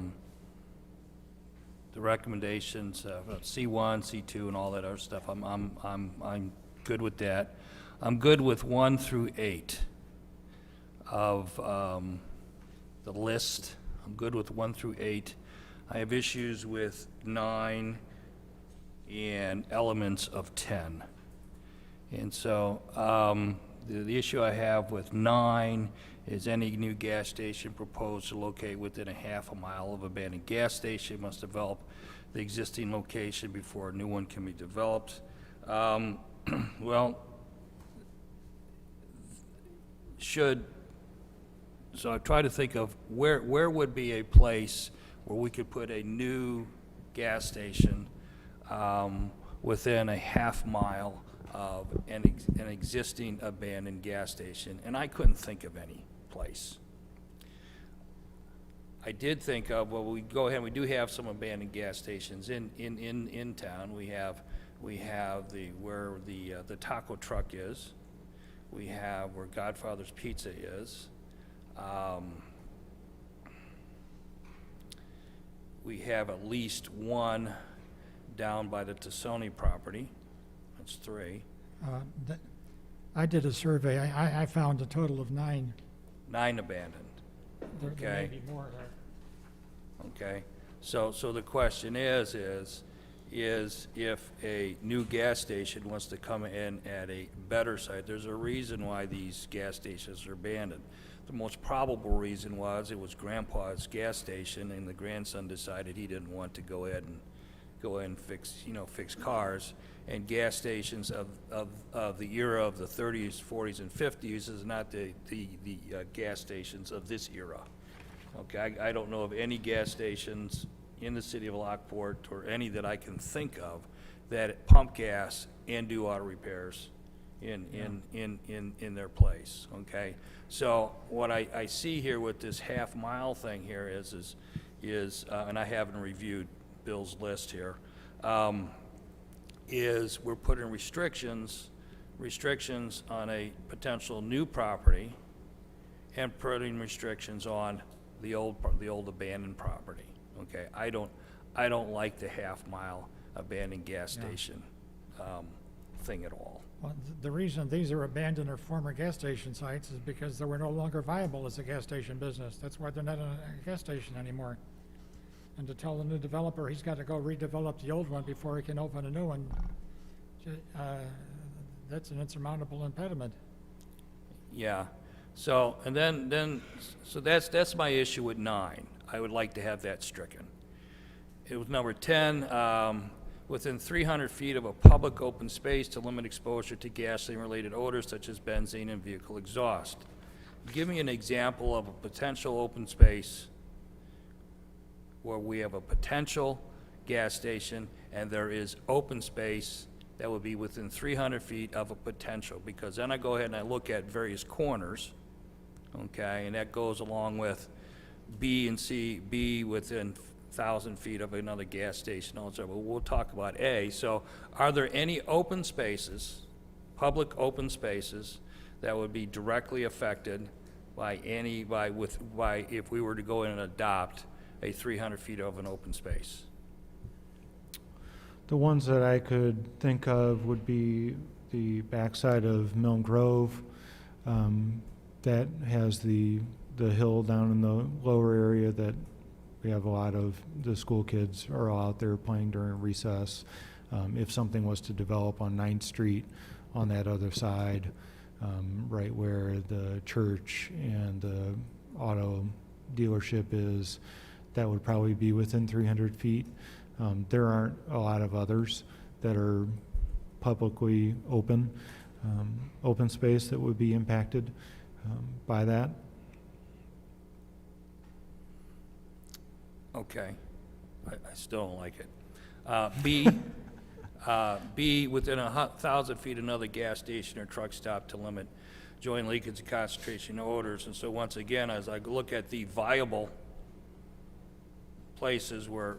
recommendations of C1, C2, and all that other stuff. I'm good with that. I'm good with 1 through 8 of the list. I'm good with 1 through 8. I have issues with 9 and elements of 10. And so, the issue I have with 9 is any new gas station proposed to locate within a half a mile of abandoned gas station must develop the existing location before a new one can be developed. Well, so I try to think of where would be a place where we could put a new gas station within a half mile of an existing abandoned gas station, and I couldn't think of any place. I did think of, well, we go ahead, we do have some abandoned gas stations in town. We have where the taco truck is. We have where Godfather's Pizza is. We have at least one down by the Tassoni property. That's 3. I did a survey. I found a total of 9. 9 abandoned. There may Okay. be more there. Okay, so the question is if a new gas station wants to come in at a better site, there's a reason why these gas stations are abandoned. The most probable reason was it was Grandpa's gas station, and the grandson decided he didn't want to go ahead and fix cars. And gas stations of the era of the 30s, 40s, and 50s is not the gas stations of this era. Okay, I don't know of any gas stations in the city of Lockport, or any that I can think of, that pump gas and do auto repairs in their place, okay? So what I see here with this half-mile thing here is and I haven't reviewed Bill's list here, is we're putting restrictions on a potential new property and putting restrictions on the old abandoned property, okay? I don't like the half-mile abandoned gas station thing at all. Well, the reason these are abandoned or former gas station sites is because they were no longer viable as a gas station business. That's why they're not a gas station anymore. And to tell the new developer he's got to go redevelop the old one before he can open a new one, that's an insurmountable impediment. Yeah, so, and then that's my issue with 9. I would like to have that stricken. It was number 10, within 300 feet of a public open space to limit exposure to gasoline-related odors such as benzene and vehicle exhaust. Give me an example of a potential open space where we have a potential gas station and there is open space that would be within 300 feet of a potential, because then I go ahead and I look at various corners, okay, and that goes along with B and C, B within 1,000 feet of another gas station, also. But we'll talk about A. So are there any open spaces, public open spaces, that would be directly affected by if we were to go in and adopt a 300 feet of an open space? The ones that I could think of would be the backside of Milne Grove, that has the hill down in the lower area that we have a lot of the school kids are all out there playing during recess. If something was to develop on 9th Street on that other side, right where the church and the auto dealership is, that would probably be within 300 feet. There aren't a lot of others that are publicly open space that would be impacted by that. Okay, I still don't like it. B, within 1,000 feet, another gas station or truck stop to limit joint leakage and concentration of odors. And so once again, as I look at the viable places where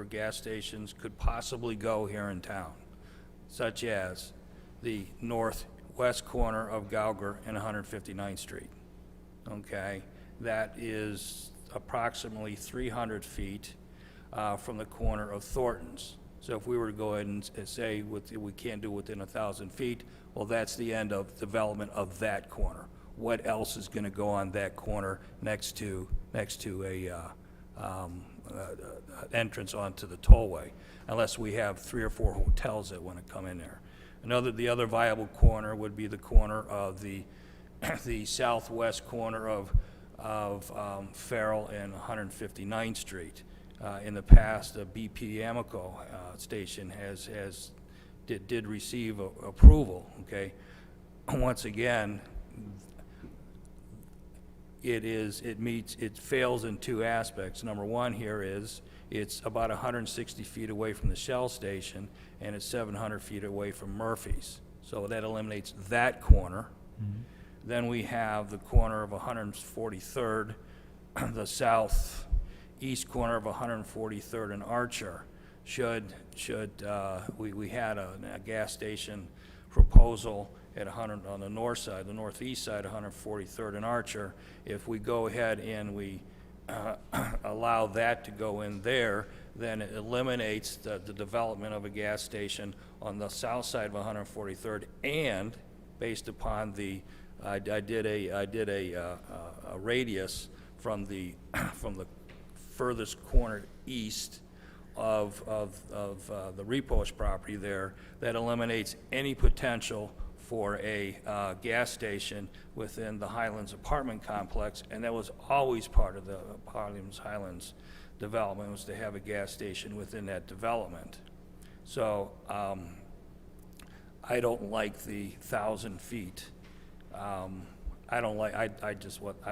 gas stations could possibly go here in town, such as the northwest corner of Gauger and 159th Street, okay? That is approximately 300 feet from the corner of Thornton's. So if we were to go ahead and say we can't do within 1,000 feet, well, that's the end of development of that corner. what else is gonna go on that corner next to a, entrance onto the tollway, unless we have 3 or 4 hotels that wanna come in there. The other viable corner would be the corner of the southwest corner of Farrell and 159th Street. In the past, the BP Amico station did receive approval, okay? Once again, it fails in 2 aspects. Number one here is, it's about 160 feet away from the Shell station, and it's 700 feet away from Murphy's. So that eliminates that corner. Then we have the corner of 143rd, the southeast corner of 143rd and Archer. We had a gas station proposal at 100 on the north side, the northeast side, 143rd and Archer. If we go ahead and we allow that to go in there, then it eliminates the development of a gas station on the south side of 143rd, and based upon the, I did a radius from the furthest corner east of the Repos property there, that eliminates any potential for a gas station within the Highlands apartment complex, and that was always part of the Highlands development, was to have a gas station within that development. So I don't like the 1,000 feet. I don't like, I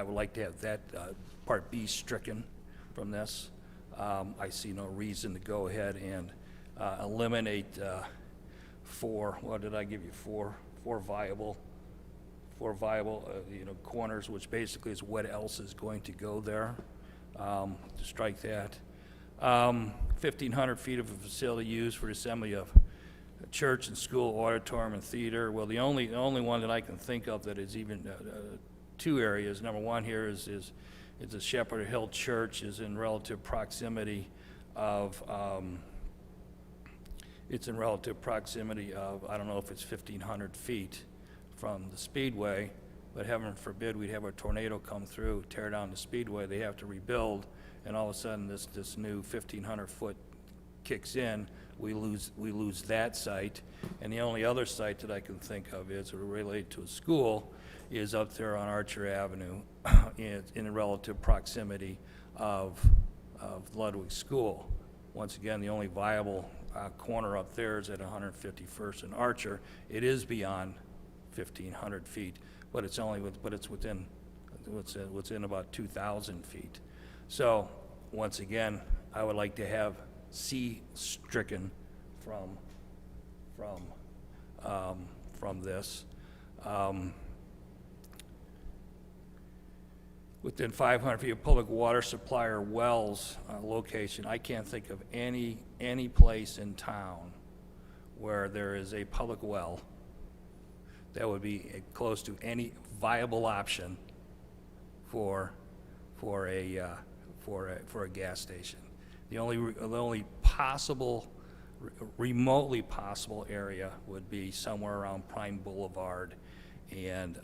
would like to have that Part B stricken from this. I see no reason to go ahead and eliminate 4, what did I give you, 4 viable corners, which basically is what else is going to go there, to strike that. 1,500 feet of a facility used for assembly of a church and school, auditorium and theater. Well, the only one that I can think of that is even 2 areas. Number one here is the Shepherd Hill Church is in relative proximity of, I don't know if it's 1,500 feet from the Speedway, but heaven forbid we'd have a tornado come through, tear down the Speedway, they have to rebuild, and all of a sudden this new 1,500 foot kicks in, we lose that site. And the only other site that I can think of is related to a school is up there on Archer Avenue in relative proximity of Ludwig School. Once again, the only viable corner up there is at 151st and Archer. It is beyond 1,500 feet, but it's within about 2,000 feet. So once again, I would like to have C stricken from this. Within 500 feet of public water supply or wells location, I can't think of any place in town where there is a public well that would be close to any viable option for a gas station. The only possible, remotely possible area would be somewhere around Prime Boulevard and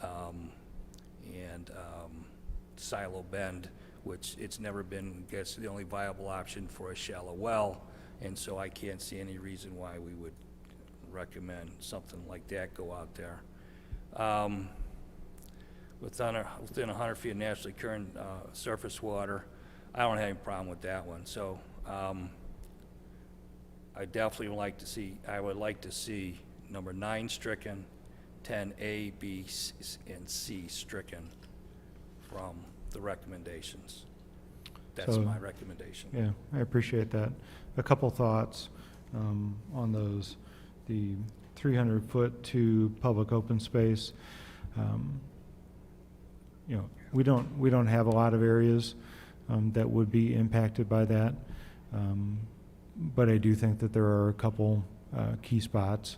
Silo Bend, which it's never been, I guess, the only viable option for a shallow well, and so I can't see any reason why we would recommend something like that go out there. Within 100 feet of naturally occurring surface water, I don't have any problem with that one. So I definitely would like to see number 9 stricken, 10A, B, and C stricken from the recommendations. That's So, my recommendation. Yeah, I appreciate that. A couple thoughts on those. The 300-foot to public open space. We don't have a lot of areas that would be impacted by that, but I do think that there are a couple key spots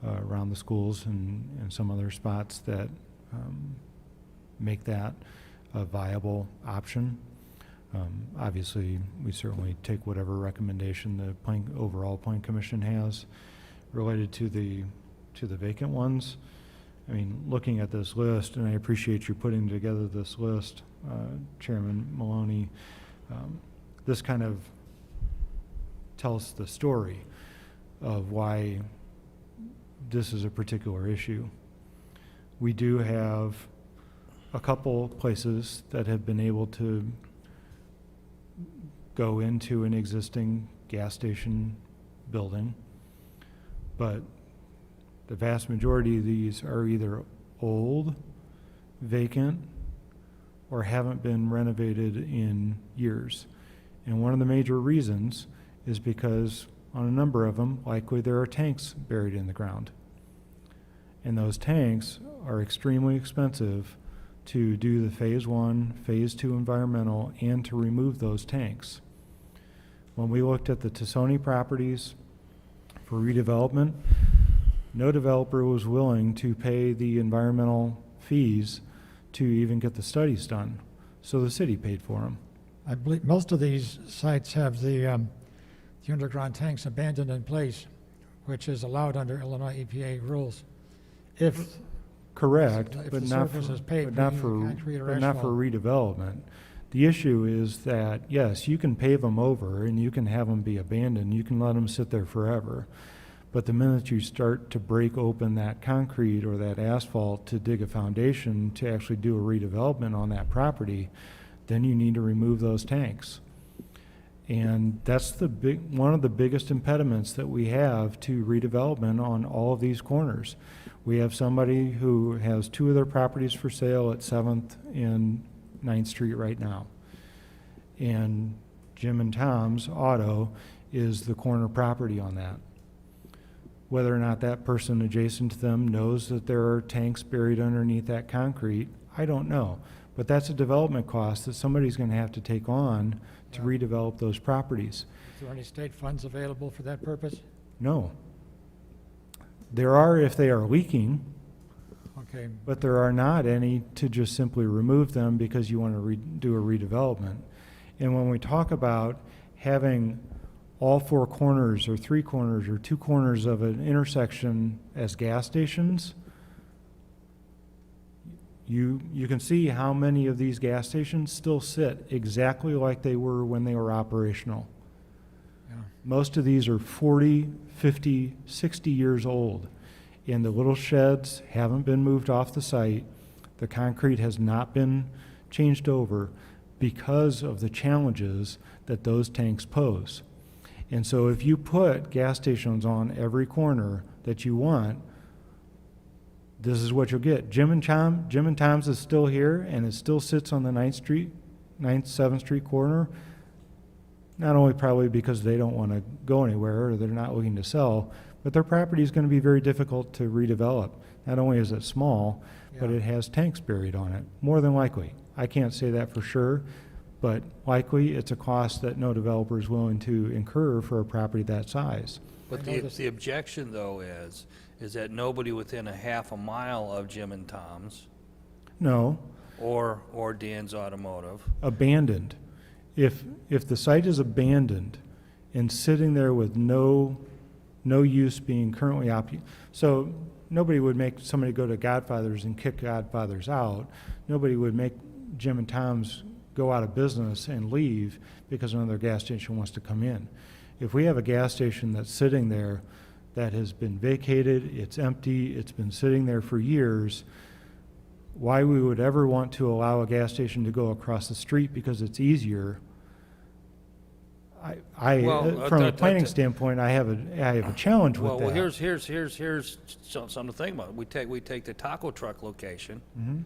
around the schools and some other spots that make that a viable option. Obviously, we certainly take whatever recommendation the overall Plan Commission has related to the vacant ones. I mean, looking at this list, and I appreciate you putting together this list, Chairman Maloney, this kind of tells the story of why this is a particular issue. We do have a couple places that have been able to go into an existing gas station building, but the vast majority of these are either old, vacant, or haven't been renovated in years. And one of the major reasons is because on a number of them, likely there are tanks buried in the ground. And those tanks are extremely expensive to do the phase 1, phase 2 environmental, and to remove those tanks. When we looked at the Tassoni properties for redevelopment, no developer was willing to pay the environmental fees to even get the studies done. So the city paid for them. I believe most of these sites have the underground tanks abandoned in place, which is allowed under Illinois EPA rules. If Correct, If but the not surface for, is paved, but not meaning for, concrete or but not for asphalt. redevelopment. The issue is that, yes, you can pave them over and you can have them be abandoned, you can let them sit there forever. But the minute you start to break open that concrete or that asphalt to dig a foundation to actually do a redevelopment on that property, then you need to remove those tanks. And that's one of the biggest impediments that we have to redevelopment on all of these corners. We have somebody who has 2 of their properties for sale at 7th and 9th Street right now. And Jim and Tom's Auto is the corner property on that. Whether or not that person adjacent to them knows that there are tanks buried underneath that concrete, I don't know. But that's a development cost that somebody's going to have to take on to redevelop those properties. Is there any state funds available for that purpose? No. There are if they are leaking, Okay, but there are not any to just simply remove them because you want to do a redevelopment. And when we talk about having all 4 corners or 3 corners or 2 corners of an intersection as gas stations, you can see how many of these gas stations still sit exactly like they were when they were operational. yeah. Most of these are 40, 50, 60 years old, and the little sheds haven't been moved off the site. The concrete has not been changed over because of the challenges that those tanks pose. And so if you put gas stations on every corner that you want, this is what you'll get. Jim and Tom's is still here, and it still sits on the 7th Street corner, not only probably because they don't want to go anywhere or they're not looking to sell, but their property is going to be very difficult to redevelop. Not only is it small, but Yeah. it has tanks buried on it, more than likely. I can't say that for sure, but likely it's a cost that no developer is willing to incur for a property that size. But the objection, though, is that nobody within a half a mile of Jim and Tom's No, or Dan's Automotive. abandoned. If the site is abandoned and sitting there with no use being currently so nobody would make somebody go to Godfather's and kick Godfather's out. Nobody would make Jim and Tom's go out of business and leave because another gas station wants to come in. If we have a gas station that's sitting there that has been vacated, it's empty, it's been sitting there for years, why we would ever want to allow a gas station to go across the street because it's easier, Well, from a planning standpoint, I have a challenge with that. Well, here's something to think about. We take the taco truck location, Mhm.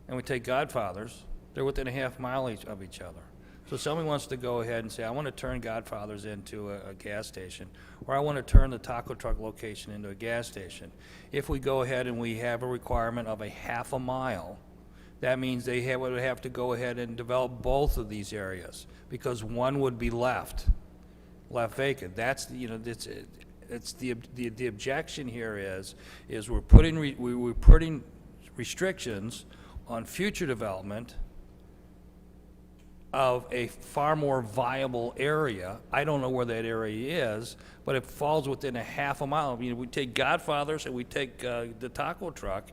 and we take Godfather's. They're within a half mile of each other. So somebody wants to go ahead and say, I want to turn Godfather's into a gas station, or I want to turn the taco truck location into a gas station. If we go ahead and we have a requirement of a half a mile, that means they would have to go ahead and develop both of these areas, because one would be left vacant. That's, it's the objection here is we're putting restrictions on future development of a far more viable area. I don't know where that area is, but it falls within a half a mile. We take Godfather's and we take the taco truck.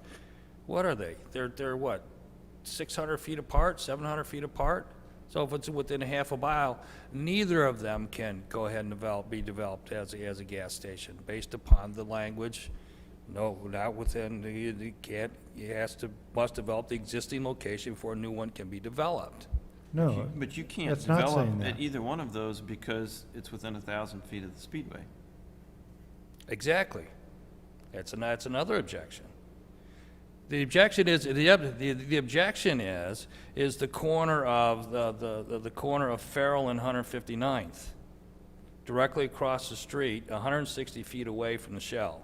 What are they? They're what, 600 feet apart, 700 feet apart? So if it's within a half a mile, neither of them can go ahead and be developed as a gas station, based upon the language. No, not within, you can't, must develop the existing location before a new one can be developed. No, But you can't that's not develop saying at that. either one of those because it's within 1,000 feet of the speedway. Exactly. That's another objection. The objection is, the objection is the corner of, the corner of Farrell and 159th, directly across the street, 160 feet away from the Shell,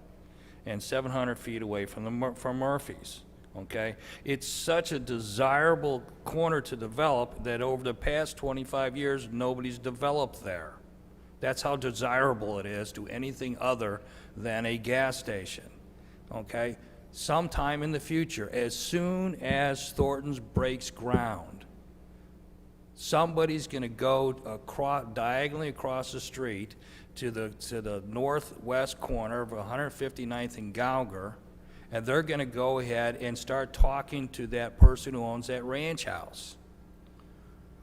and 700 feet away from Murphy's, okay? It's such a desirable corner to develop that over the past 25 years, nobody's developed there. That's how desirable it is to anything other than a gas station, okay? Sometime in the future, as soon as Thornton's breaks ground, somebody's gonna go diagonally across the street to the northwest corner of 159th and Gauger, and they're gonna go ahead and start talking to that person who owns that ranch house.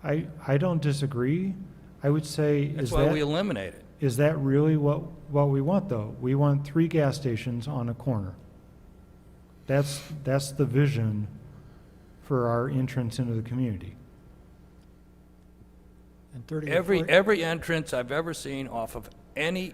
I don't disagree. I would say, That's why we eliminate it. is that really what we want, though? We want 3 gas stations on a corner. That's the vision for our entrance into the community. And 30 or Every 40 entrance I've ever seen off of any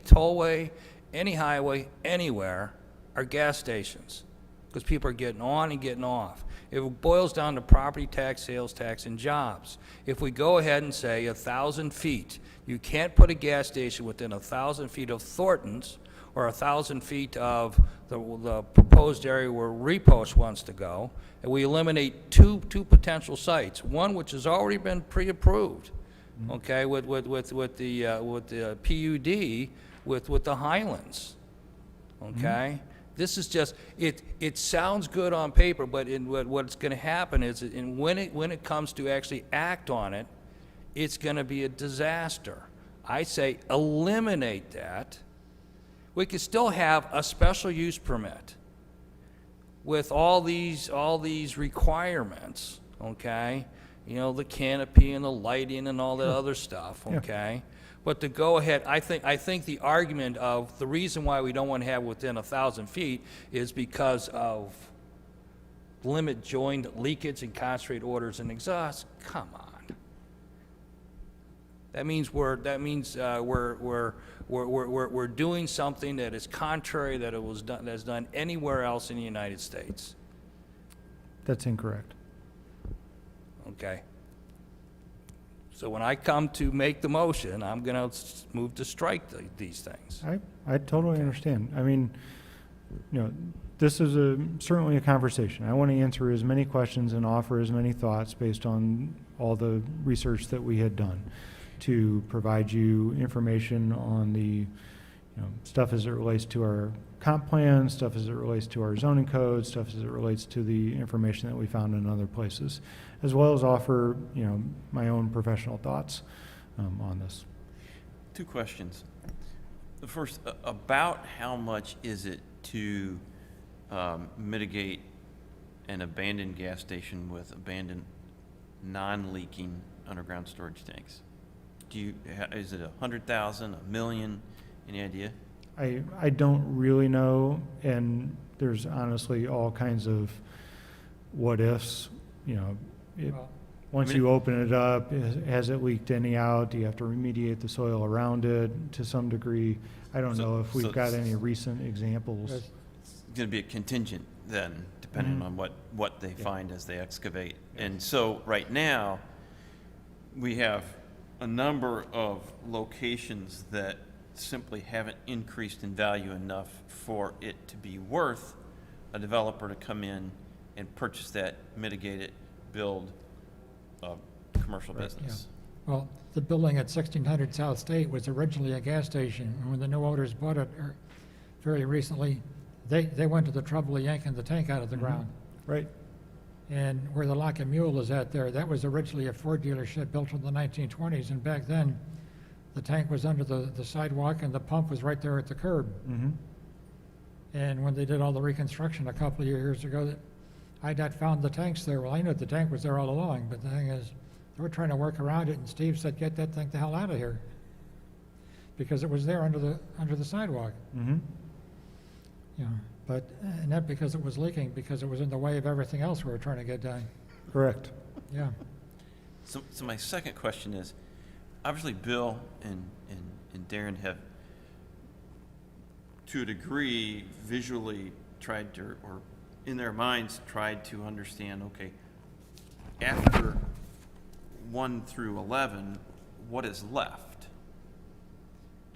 tollway, any highway, anywhere, are gas stations, because people are getting on and getting off. It boils down to property tax, sales tax, and jobs. If we go ahead and say 1,000 feet, you can't put a gas station within 1,000 feet of Thornton's, or 1,000 feet of the proposed area where Repost wants to go, and we eliminate two potential sites. One which has already been pre-approved, okay, with the PUD, with the Highlands, okay. This is just, it sounds good on paper, but what's going to happen is, when it comes to actually act on it, it's going to be a disaster. I say eliminate that. We could still have a special use permit with all these requirements, okay? You know, the canopy and the lighting and all that other stuff, okay? But to go ahead, I think the argument of the reason why we don't want to have within 1,000 feet is because of limit joined leakage and concentrate orders and exhaust. Come on. That means we're doing something that is contrary that's done anywhere else in the United States. That's incorrect. Okay. So when I come to make the motion, I'm going to move to strike these things. I totally understand. I mean, you know, this is certainly a conversation. I want to answer as many questions and offer as many thoughts based on all the research that we had done, to provide you information on the stuff as it relates to our comp plan, stuff as it relates to our zoning code, stuff as it relates to the information that we found in other places, as well as offer my own professional thoughts on this. 2 questions. The first, about how much is it to mitigate an abandoned gas station with abandoned non-leaking underground storage tanks? Is it 100,000, $1 million? Any idea? I don't really know, and there's honestly all kinds of what ifs. Once you open it up, has it leaked any out? Do you have to remediate the soil around it to some degree? I don't know if we've got any recent examples. It's going to be a contingent then, depending on what they find as they excavate. And so right now, we have a number of locations that simply haven't increased in value enough for it to be worth a developer to come in and purchase that, mitigate it, build a commercial business. Well, the building at 1600 South State was originally a gas station, and when the new owners bought it very recently, they went to the trouble of yanking the tank out of the ground. Right. And where the Lock and Mule is at there, that was originally a Ford dealership built in the 1920s, and back then, the tank was under the sidewalk and the pump was right there at the curb. And when they did all the reconstruction a couple of years ago, IDOT found the tanks there. Well, I knew the tank was there all along, but the thing is, they were trying to work around it, and Steve said, get that thing the hell out of here. Because it was there under the sidewalk. Mm-hmm. You know, but not because it was leaking, because it was in the way of everything else we were trying to get done. Correct. Yeah. So my second question is, obviously Bill and Darren have, to a degree, visually tried to, or in their minds, tried to understand, okay, after 1 through 11, what is left?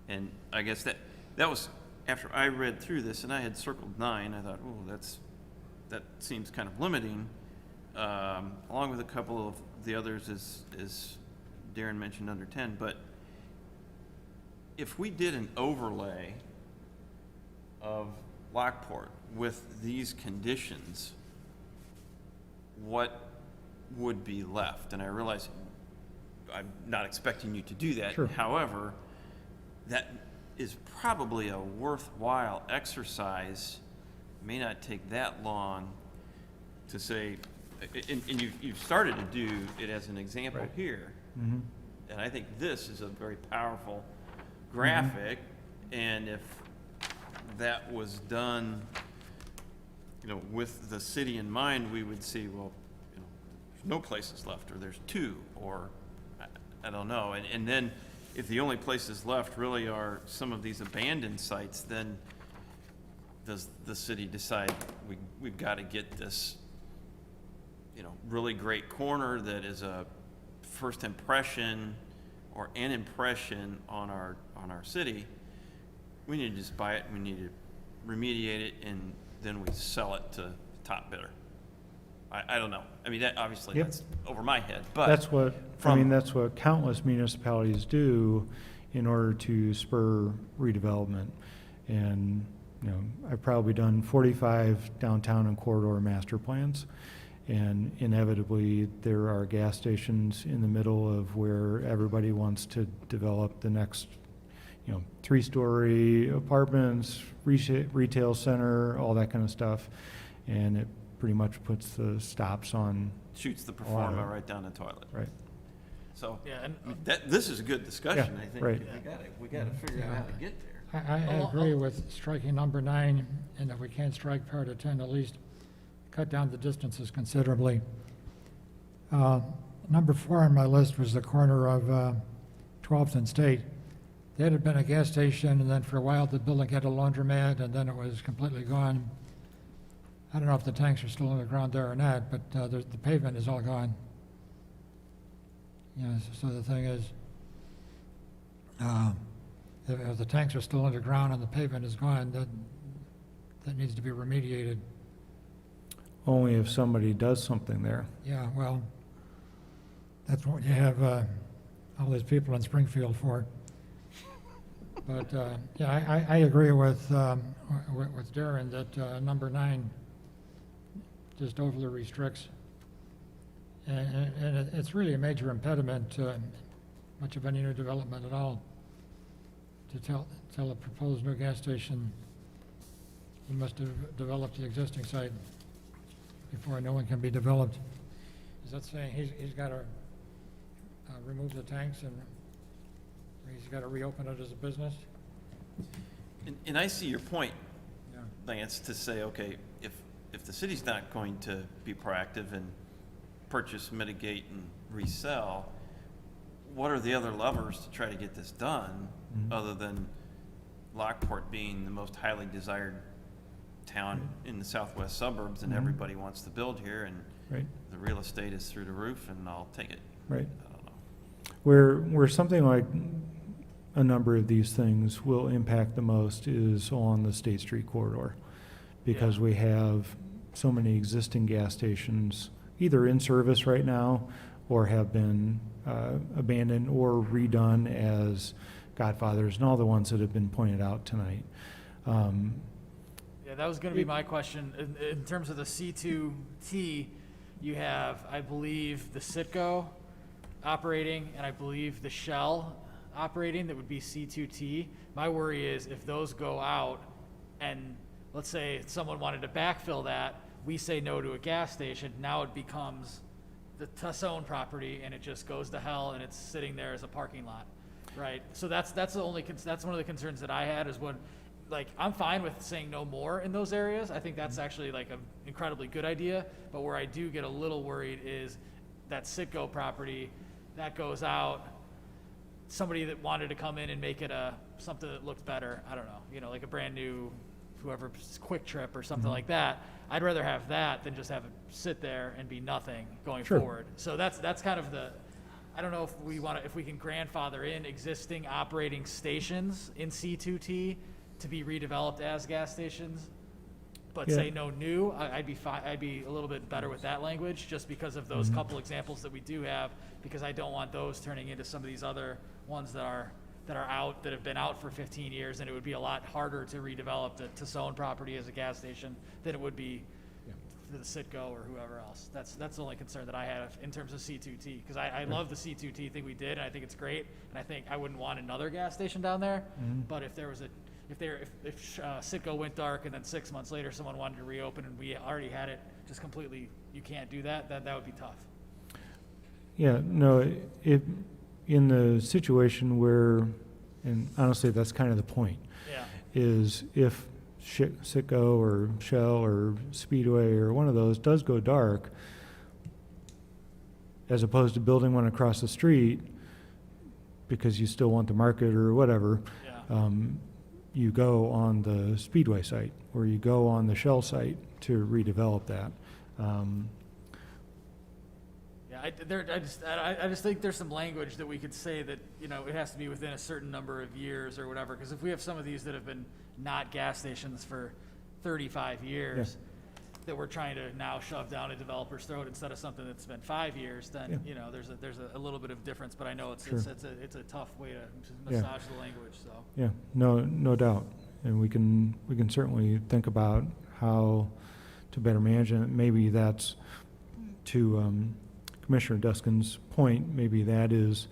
And I guess that was, after I read through this, and I had circled 9, I thought, oh, that seems kind of limiting, along with a couple of the others, as Darren mentioned, under 10. But if we did an overlay of Lockport with these conditions, what would be left? And I realize I'm not expecting you to do that. Sure. However, that is probably a worthwhile exercise. May not take that long to say, and you've started to do it as an example Right. here. Mm-hmm. And I think this is a very powerful graphic, and if that was done, with the city in mind, we would see, well, there's no places left, or there's 2, or I don't know. And then if the only places left really are some of these abandoned sites, then does the city decide we've got to get this, really great corner that is a first impression or an impression on our city? We need to just buy it, we need to remediate it, and then we sell it to the top bidder. I don't know. I mean, that obviously Yep. that's over my head, but That's what, from- that's what countless municipalities do in order to spur redevelopment. And, I've probably done 45 downtown and corridor master plans. And inevitably, there are gas stations in the middle of where everybody wants to develop the next, 3-story apartments, retail center, all that kind of stuff. And it pretty much puts the stops on, shoots the a lot of performa it. right down the toilet. right? So, Yeah, and this is a good discussion, Yeah, I think. right. We gotta figure out how to get there. I agree with striking number 9, and if we can't strike part of 10, at least cut down the distances considerably. Number 4 on my list was the corner of 12th and State. That had been a gas station, and then for a while the building had a laundromat, and then it was completely gone. I don't know if the tanks are still on the ground there or not, but the pavement is all gone. So the thing is, if the tanks are still underground and the pavement is gone, that needs to be remediated. Only if somebody does something there. Yeah, well, that's what you have all these people in Springfield for. But, yeah, I agree with Darren that number 9 just overly restricts. And it's really a major impediment to much of any new development at all. To tell a proposed new gas station, you must have developed the existing site before a new one can be developed. Is that saying he's got to remove the tanks and he's got to reopen it as a business? And I see your point, Yeah. Lance, to say, okay, if the city's not going to be proactive and purchase, mitigate, and resell, what are the other levers to try to get this done, other than Lockport being the most highly desired town in the southwest suburbs, and everybody wants to build here, and Right. the real estate is through the roof, and I'll take it. Right. I don't know. Where something like a number of these things will impact the most is on the State Street corridor, because we have so many existing gas stations either in service right now or have been abandoned or redone as Godfathers, and all the ones that have been pointed out tonight. Yeah, that was going to be my question. In terms of the C2T, you have, I believe, the Citgo operating, and I believe the Shell operating, that would be C2T. My worry is if those go out and let's say someone wanted to backfill that, we say no to a gas station, now it becomes the Tassone property, and it just goes to hell, and it's sitting there as a parking lot, right? So that's the only, that's one of the concerns that I had, is when, like, I'm fine with saying no more in those areas. I think that's actually like an incredibly good idea, but where I do get a little worried is that Citgo property, that goes out, somebody that wanted to come in and make it something that looked better, I don't know, like a brand new, whoever's Quick Trip or something like that. I'd rather have that than just have it sit there and be nothing going forward. So that's kind of I don't know if we can grandfather in existing operating stations in C2T to be redeveloped as gas stations, but say no new. I'd be fine. I'd be a little bit better with that language, just because of those couple examples that we do have, because I don't want those turning into some of these other ones that are out, that have been out for 15 years, and it would be a lot harder to redevelop the Tassone property as a gas station than it would be for the Citgo or whoever else. That's the only concern that I have in terms of C2T, because I love the C2T thing we did, and I think it's great, and I think I wouldn't want another gas station down there. But if there was if Citgo went dark and then 6 months later someone wanted to reopen and we already had it just completely, you can't do that, that would be tough. Yeah, no, in the situation where, and honestly, that's kind of the point, is if Citgo or Shell or Speedway or one of those does go dark, as opposed to building one across the street because you still want the market or whatever, you go on the Speedway site or you go on the Shell site to redevelop that. I just think there's some language that we could say that, it has to be within a certain number of years or whatever, because if we have some of these that have been not gas stations for 35 years, that we're trying to now shove down a developer's throat instead of something that's been 5 years, then, there's a little bit of difference, but I know it's a tough way to massage the language, so. Yeah, no doubt. And we can certainly think about how to better manage it. Maybe that's to, Commissioner Duskin's point, maybe that is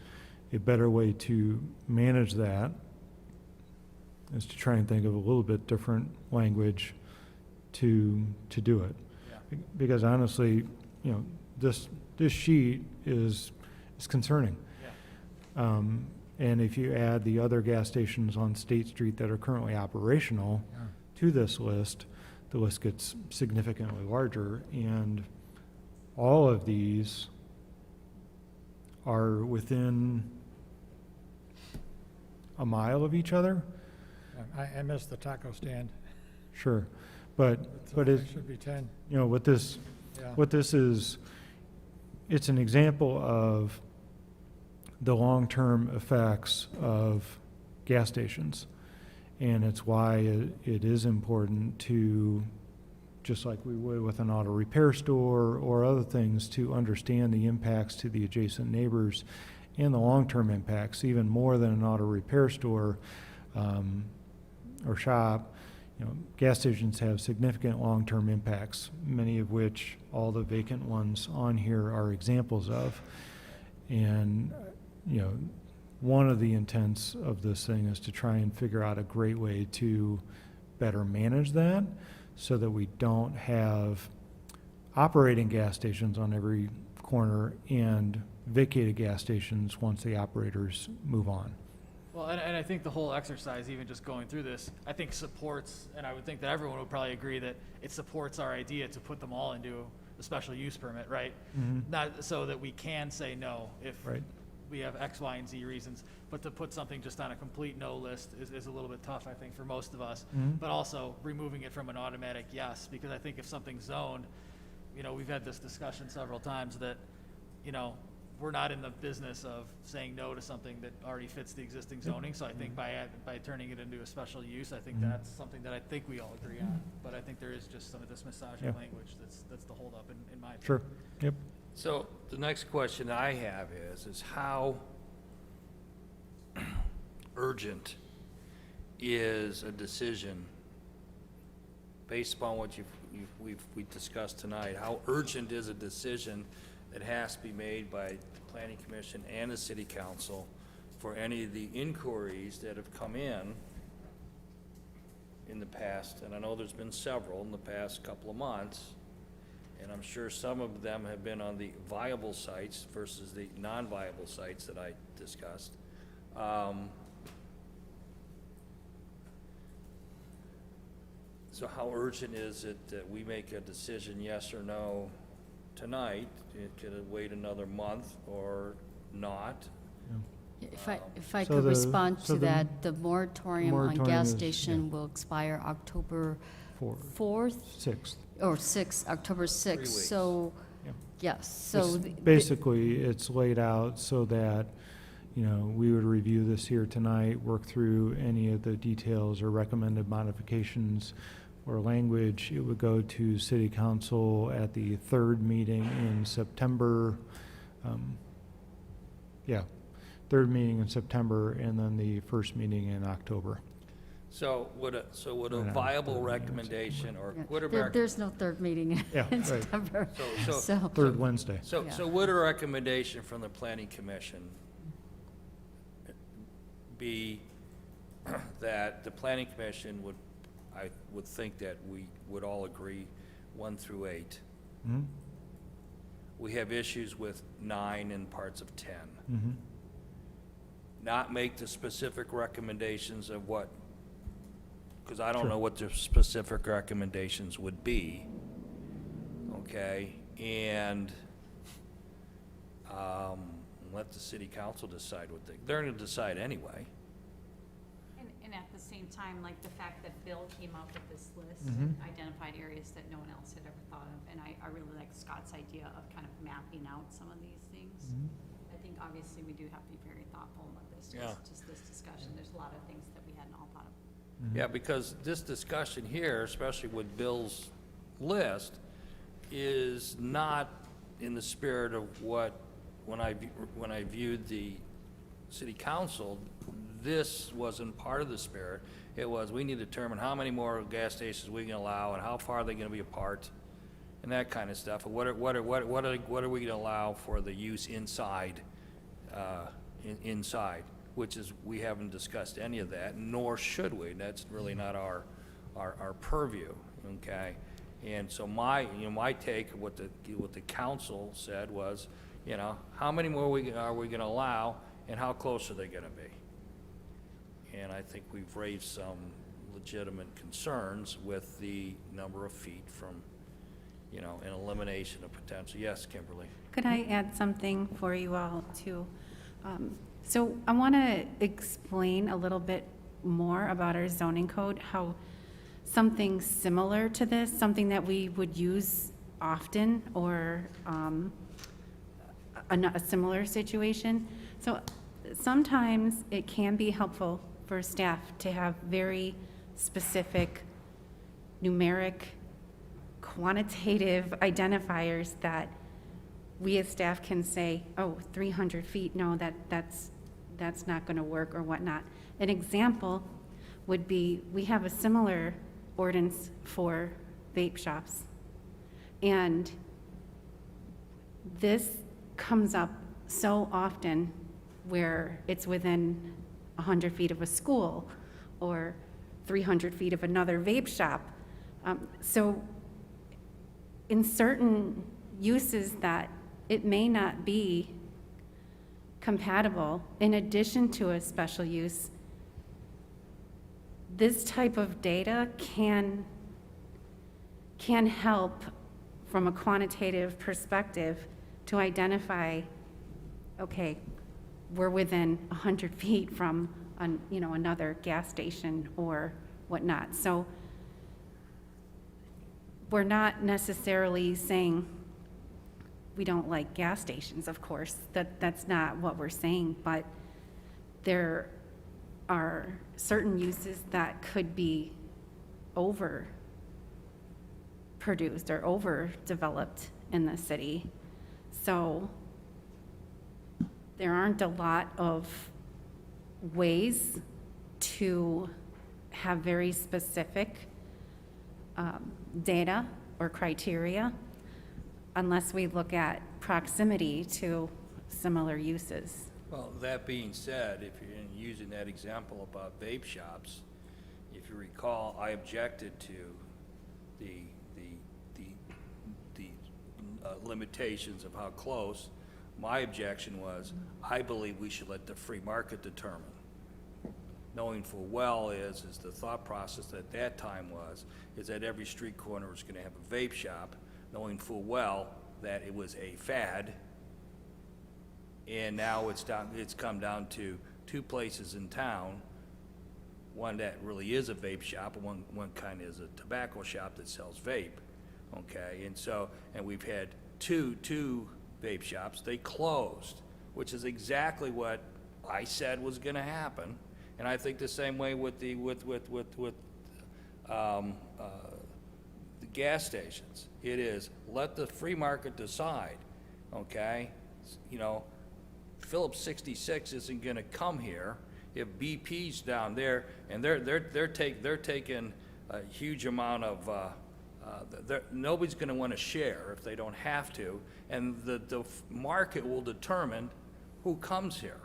a better way to manage that, is to try and think of a little bit different language to do it. Because honestly, this sheet is concerning. And if you add the other gas stations on State Street that are currently operational to this list, the list gets significantly larger, and all of these are within a mile of each other. I missed the taco stand. Sure, but It should be 10. what this is, it's an example of the long-term effects of gas stations, and it's why it is important to, just like we would with an auto repair store or other things, to understand the impacts to the adjacent neighbors and the long-term impacts, even more than an auto repair store or shop. Gas stations have significant long-term impacts, many of which all the vacant ones on here are examples of. And, one of the intents of this thing is to try and figure out a great way to better manage that, so that we don't have operating gas stations on every corner and vacated gas stations once the operators move on. Well, and I think the whole exercise, even just going through this, I think supports, and I would think that everyone would probably agree that it supports our idea to put them all into a special use permit, right? Not so that we can say no if we have X, Y, and Z reasons, but to put something just on a complete no list is a little bit tough, I think, for most of us. But also removing it from an automatic yes, because I think if something's zoned, we've had this discussion several times that, we're not in the business of saying no to something that already fits the existing zoning. So I think by turning it into a special use, I think that's something that I think we all agree on. But I think there is just some of this massaging language that's the holdup in my opinion. Sure. Yep. So the next question I have is how urgent is a decision based upon what we've discussed tonight? How urgent is a decision that has to be made by the Planning Commission and the City Council for any of the inquiries that have come in in the past, and I know there's been several in the past couple of months, and I'm sure some of them have been on the viable sites versus the non-viable sites that I discussed. So how urgent is it that we make a decision, yes or no, tonight? Could it wait another month or not? If I So could the- respond so to the- that, the moratorium on moratorium gas is, station will expire October 4th, 4th 6th. or 6th, October 6th. weeks. So, Yeah. yes, so. It's the- Basically, it's laid out so that, you know, we would review this here tonight, work through any of the details or recommended modifications or language. It would go to city council at the third meeting in September. Yeah, third meeting in September, and then the first meeting in October. So would a Yeah, viable third meeting in recommendation, or yeah, would there- a, There's no third meeting Yeah, in right. September. So- Third Wednesday. so Yeah. would a recommendation from the planning commission be that the planning commission would, I would think that we would all agree 1 through 8. Mhm, We have issues with 9 and parts of 10. mhm. Not make the specific recommendations of what, because I don't Sure. know what the specific recommendations would be, okay? And let the city council decide what they're gonna decide anyway. And at the same time, like the fact that Bill came up with this list, Mhm. identified areas that no one else had ever thought of, and I really like Scott's idea of kind of mapping out some of these things. I think obviously we do have to be very thoughtful about this, Yeah. just this discussion, there's a lot of things that we hadn't all thought of. Yeah, because this discussion here, especially with Bill's list, is not in the spirit of what, when I viewed the city council, this wasn't part of the spirit. It was, we need to determine how many more gas stations we can allow and how far are they gonna be apart and that kind of stuff. And what are we gonna allow for the use inside, inside, which is, we haven't discussed any of that, nor should we. That's really not our purview, okay? And so my take, what the council said was, you know, how many more are we gonna allow, and how close are they gonna be? And I think we've raised some legitimate concerns with the number of feet from, you know, an elimination of potential. Yes, Kimberly? Could I add something for you all too? So I want to explain a little bit more about our zoning code, how something similar to this, something that we would use often, or a similar situation. So sometimes it can be helpful for staff to have very specific numeric, quantitative identifiers that we as staff can say, oh, 300 feet, no, that's not going to work, or whatnot. An example would be, we have a similar ordinance for vape shops. And this comes up so often where it's within 100 feet of a school or 300 feet of another vape shop. So in certain uses that it may not be compatible, in addition to a special use, this type of data can help from a quantitative perspective to identify, okay, we're within 100 feet from another gas station or whatnot. So we're not necessarily saying we don't like gas stations, of course. That's not what we're saying, but there are certain uses that could be overproduced or overdeveloped in the city. So there aren't a lot of ways to have very specific data or criteria unless we look at proximity to similar uses. Well, that being said, if you're using that example about vape shops, if you recall, I objected to the limitations of how close. My objection was, I believe we should let the free market determine. Knowing full well is the thought process at that time is that every street corner was gonna have a vape shop, knowing full well that it was a fad. And now it's come down to two places in town, one that really is a vape shop, and one kind is a tobacco shop that sells vape, okay? And we've had two vape shops, they closed, which is exactly what I said was gonna happen. And I think the same way with the gas stations. It is, let the free market decide, okay? You know, Phillips 66 isn't gonna come here if BP's down there, and they're taking a huge amount of, nobody's gonna wanna share if they don't have to, and the market will determine who comes here.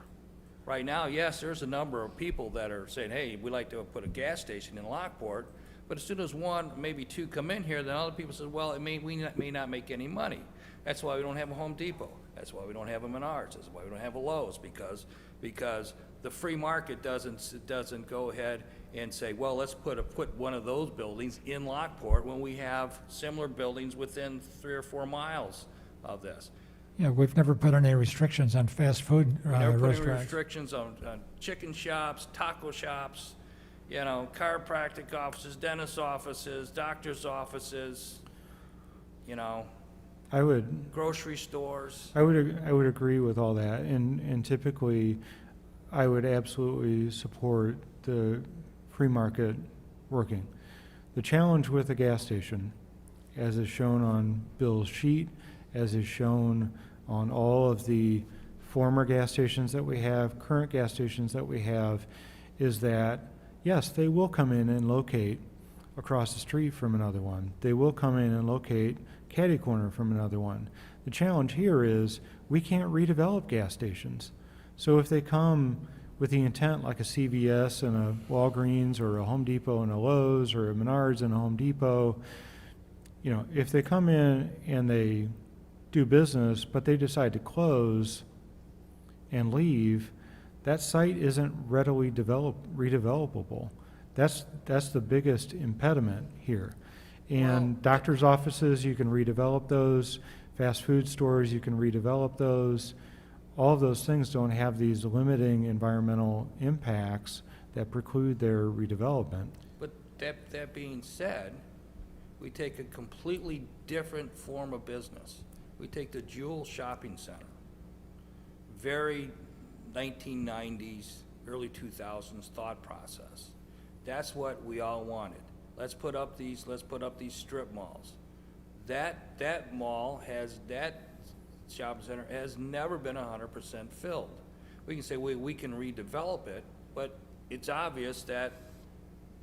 Right now, yes, there's a number of people that are saying, hey, we'd like to put a gas station in Lockport, but as soon as one, maybe two come in here, then other people say, well, we may not make any money. That's why we don't have a Home Depot. That's why we don't have a Menards. That's why we don't have a Lowe's, because the free market doesn't go ahead and say, well, let's put one of those buildings in Lockport when we have similar buildings within 3 or 4 miles of this. Yeah, we've never put any restrictions on fast food Never put any restaurants. restrictions on chicken shops, taco shops, you know, chiropractic offices, dentist offices, doctor's offices, you know, I would, grocery stores. I would agree with all that, and typically, I would absolutely support the free market working. The challenge with a gas station, as is shown on Bill's sheet, as is shown on all of the former gas stations that we have, current gas stations that we have, is that, yes, they will come in and locate across the street from another one. They will come in and locate catty corner from another one. The challenge here is we can't redevelop gas stations. So if they come with the intent like a CVS and a Walgreens or a Home Depot and a Lowe's or a Menards and a Home Depot, you know, if they come in and they do business, but they decide to close and leave, that site isn't readily redevelopable. That's the biggest impediment here. And doctor's offices, you can redevelop those. Fast food stores, you can redevelop those. All of those things don't have these limiting environmental impacts that preclude their redevelopment. But that being said, we take a completely different form of business. We take the Jewel Shopping Center, very 1990s, early 2000s thought process. That's what we all wanted. Let's put up these strip malls. That shopping center has never been 100% filled. We can say we can redevelop it, but it's obvious that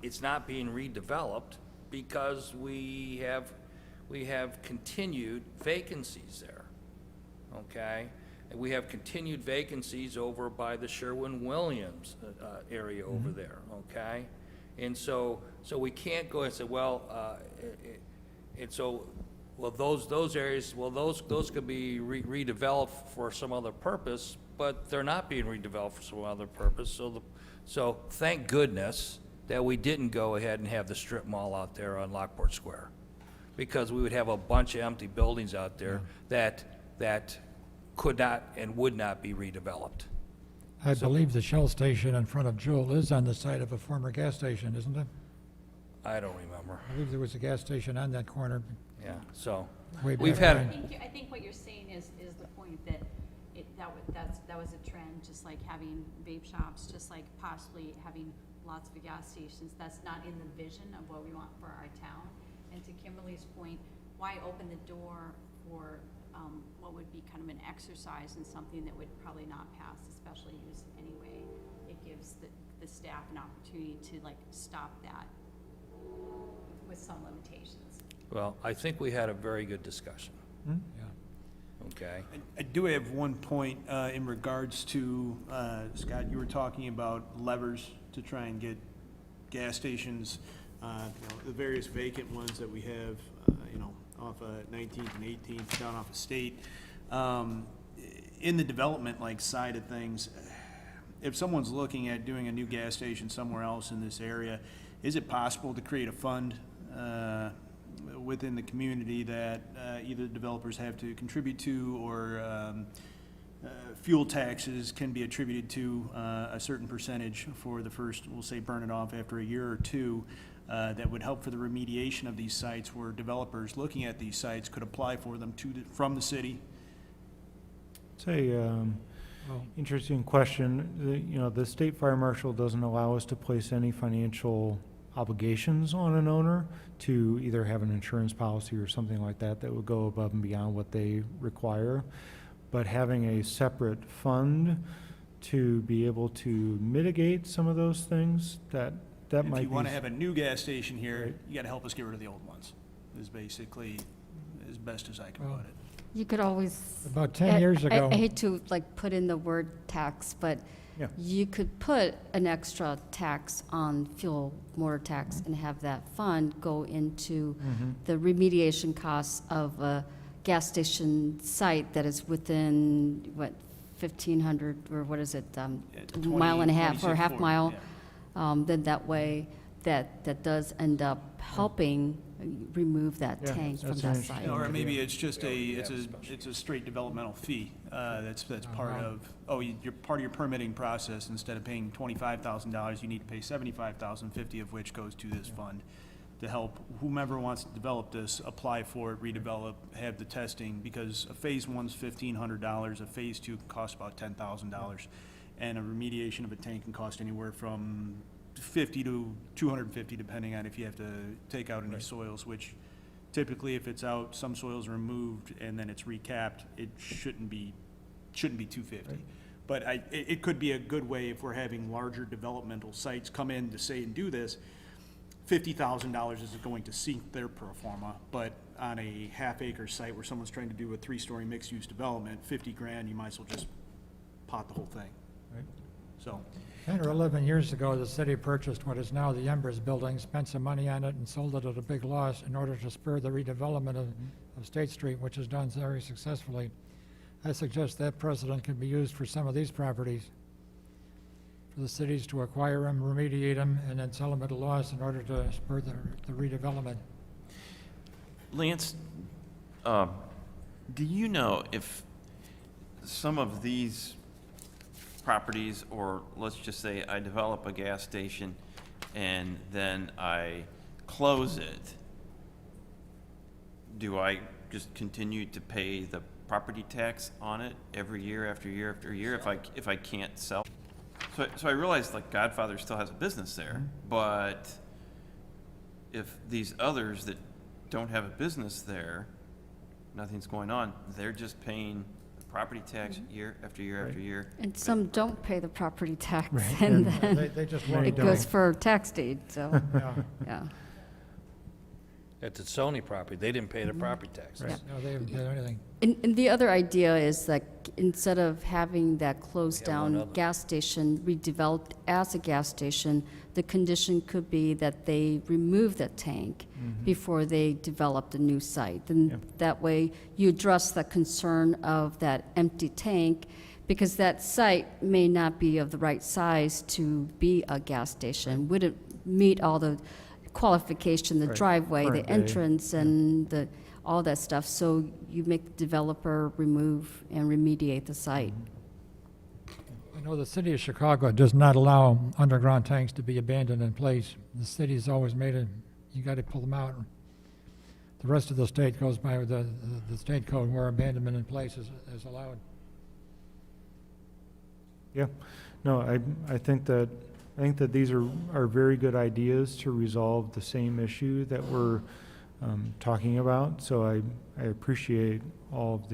it's not being redeveloped because we have continued vacancies there, okay? And we have continued vacancies over by the Sherwin-Williams area over there, okay? And so we can't go and say, well, those areas, those could be redeveloped for some other purpose, but they're not being redeveloped for some other purpose. So thank goodness that we didn't go ahead and have the strip mall out there on Lockport Square, because we would have a bunch of empty buildings out there that could not and would not be redeveloped. I believe the Shell station in front of Jewel is on the site of a former gas station, isn't it? I don't remember. I believe there was a gas station on that corner. Yeah, so way we've back had, when. I think what you're saying is the point that that was a trend, just like having vape shops, just like possibly having lots of gas stations. That's not in the vision of what we want for our town. And to Kimberly's point, why open the door for what would be kind of an exercise in something that would probably not pass the special use anyway? It gives the staff an opportunity to like stop that with some limitations. well, I think we had a very good discussion, Yeah. okay? I do have one point in regards to, Scott, you were talking about levers to try and get gas stations, the various vacant ones that we have, off of 19th and 18th, down off of State. In the development side of things, if someone's looking at doing a new gas station somewhere else in this area, is it possible to create a fund within the community that either developers have to contribute to, or fuel taxes can be attributed to a certain percentage for the first, we'll say, burn it off after a year or two, that would help for the remediation of these sites, where developers looking at these sites could apply for them from the city? It's a interesting question. The state fire marshal doesn't allow us to place any financial obligations on an owner to either have an insurance policy or something like that that would go above and beyond what they require. But having a separate fund to be able to mitigate some of those things, that might be. If you want to have a new gas station here, you got to help us get rid of the old ones, is basically as best as I can put it. You could always. About 10 years ago. I hate to put in the word tax, but Yeah. you could put an extra tax on fuel, motor tax, and have that fund go into the remediation costs of a gas station site that is within, 1,500, or what is it, mile and a half or half 2640, mile? yeah. Then that way, that does end up helping remove that Yeah, tank from that's that an site. interesting Or maybe it's just it's a straight developmental fee, that's part of, you're part of your permitting process. Instead of paying $25,000, you need to pay $75,000, 50 of which goes to this fund to help whomever wants to develop this, apply for it, redevelop, have the testing, because a phase one's $1,500, a phase two can cost about $10,000, and a remediation of a tank can cost anywhere from $50 to $250, depending on if you have to take out any soils, which typically, if it's out, some soils are removed and then it's recapped, it shouldn't be $250. But it could be a good way, if we're having larger developmental sites come in to say and do this, $50,000 isn't going to sink their pro forma, but on a half-acre site where someone's trying to do a 3-story mixed-use development, $50,000, you might as well just pot the whole thing. Right. So, 10 or 11 years ago, the city purchased what is now the Embers building, spent some money on it, and sold it at a big loss in order to spur the redevelopment of State Street, which is done very successfully. I suggest that precedent can be used for some of these properties, for the cities to acquire them, remediate them, and then sell them at a loss in order to spur the redevelopment. Lance, do you know if some of these properties, or let's just say I develop a gas station and then I close it, do I just continue to pay the property tax on it every year after year after year if I can't sell? So I realize Godfather still has a business there, but if these others that don't have a business there, nothing's going on, they're just paying property tax year after year after year. And some don't pay the property tax, Right. and And then They just Many won't it do goes it. for tax deed, so, Yeah. yeah. That's a Sony property. They didn't pay the property tax. No, they haven't done anything. And the other idea is instead of having that closed We have one down other. gas station redeveloped as a gas station, the condition could be that they remove that tank before they develop the new site. And that way, you address the concern of that empty tank, because that site may not be of the right size to be a gas station, wouldn't meet all the qualification, the Right. driveway, the Current day. entrance, and all that stuff. So you make the developer remove and remediate the site. I know the city of Chicago does not allow underground tanks to be abandoned in place. The city's always made it, you got to pull them out. The rest of the state goes by the state code where abandonment in place is allowed. Yeah, no, I think that these are very good ideas to resolve the same issue that we're talking about. So I appreciate all of